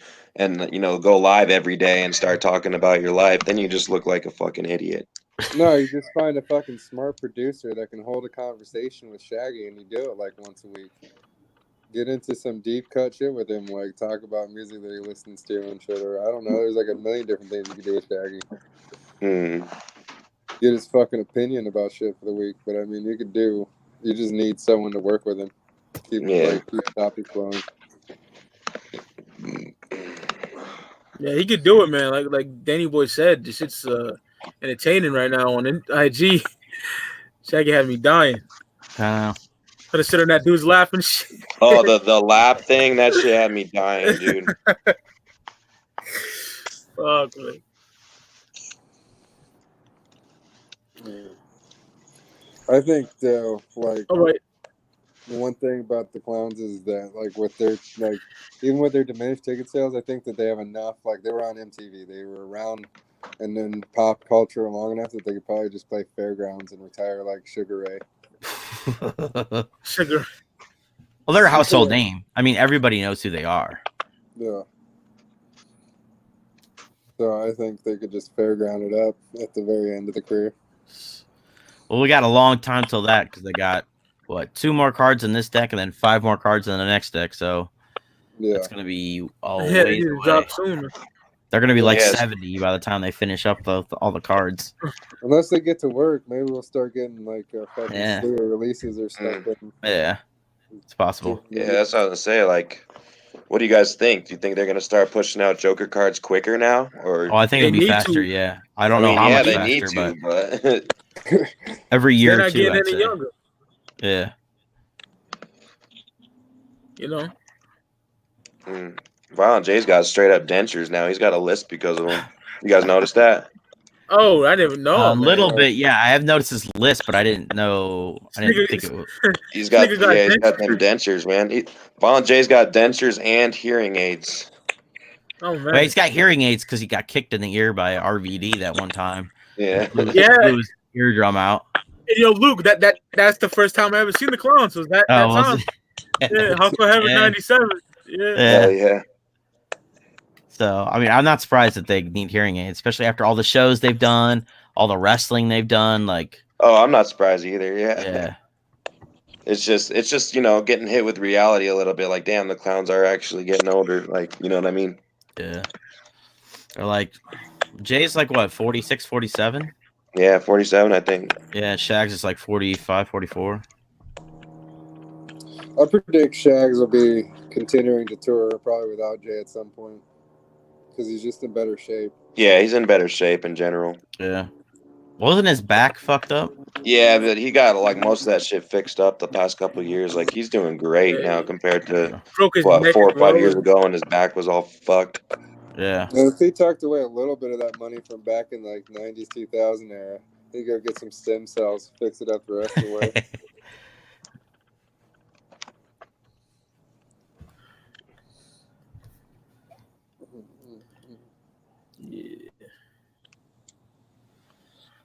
go live every day and start talking about your life. Then you just look like a fucking idiot. No, you just find a fucking smart producer that can hold a conversation with Shaggy, and you do it like once a week. Get into some deep cut shit with him, like talk about music that he listens to and shit, or I don't know. There's like a million different things you can do with Shaggy. Get his fucking opinion about shit for the week, but I mean, you just need someone to work with him. Keep topics flowing. Yeah, he could do it, man. Like Danny Boy said, this shit's entertaining right now on IG. Shaggy had me dying. I to sit on that dude's laughing shit. Oh, the lap thing, that shit had me dying, dude. Fuck, man. I think though, like, all right. The one thing about the Clowns is that, like, with their, like, even with their diminished ticket sales, I think that they have enough. Like, they were on MTV, they were around, and then pop culture long enough that they could probably just play Fairgrounds and retire like Sugar Ray. Sugar. Well, they're a household name. I mean, everybody knows who they are. Yeah. So I think they could just fairground it up at the very end of the career. Well, we got a long time till that because they got, 2 more cards in this deck and then 5 more cards in the next deck. So it's going to be always drop soon. They're going to be like 70 by the time they finish up all the cards. Unless they get to work, maybe we'll start getting like fucking slew of releases or stuff. Yeah, it's possible. Yeah, that's what I was going to say. Like, what do you guys think? Do you think they're going to start pushing out Joker cards quicker now? Or I think it'll be faster, yeah. I don't know how much they faster, need to, but every year they're or not two, getting any younger. Yeah. You know? Violent J's got straight up dentures now. He's got a list because of them. You guys notice that? Oh, I didn't know. A little bit, yeah. I have noticed his list, but I didn't know. I didn't think it was. He's got them dentures, man. Violent J's got dentures and hearing aids. Oh man, well, he's got hearing aids because he got kicked in the ear by RVD that one time. Yeah, blew his eardrum out. And, yo, Luke, that's the first time I ever seen the clowns. Was that time? Yeah, Hustle Heaven '97. Yeah. Yeah. So, I mean, I'm not surprised that they need hearing aids, especially after all the shows they've done, all the wrestling they've done. Like, oh, I'm not surprised either. Yeah. It's just getting hit with reality a little bit. Like, damn, the clowns are actually getting older. Like, you know what I mean? Yeah. Or like, Jay's like what, 46, 47? Yeah, 47, I think. Yeah, Shags is like 45, 44. I predict Shags will be continuing to tour probably without Jay at some point because he's just in better shape. Yeah, he's in better shape in general. Yeah. Wasn't his back fucked up? Yeah, but he got like most of that shit fixed up the past couple of years. Like, he's doing great now compared to what, 4 or 5 years ago when his back was all fucked. Yeah. And if he tucked away a little bit of that money from back in like 90s, 2000 era, he'd go get some stem cells, fix it up the rest of the way. Yeah.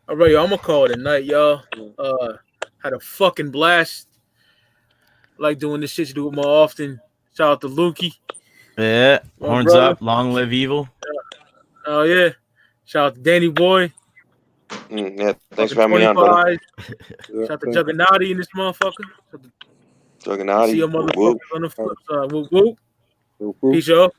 All right, y'all, I'm gonna call it a night, y'all. Had a fucking blast. Like doing this shit. You do it more often. Shout out to Lukey. Yeah. Horns up. Long live evil. Oh yeah. Shout out to Danny Boy. Yeah, thanks for having me on, brother. Shout out to Juggalo in this motherfucker. Juggalo. See your motherfuckers on the flip side. Whoop, whoop. Peace, y'all.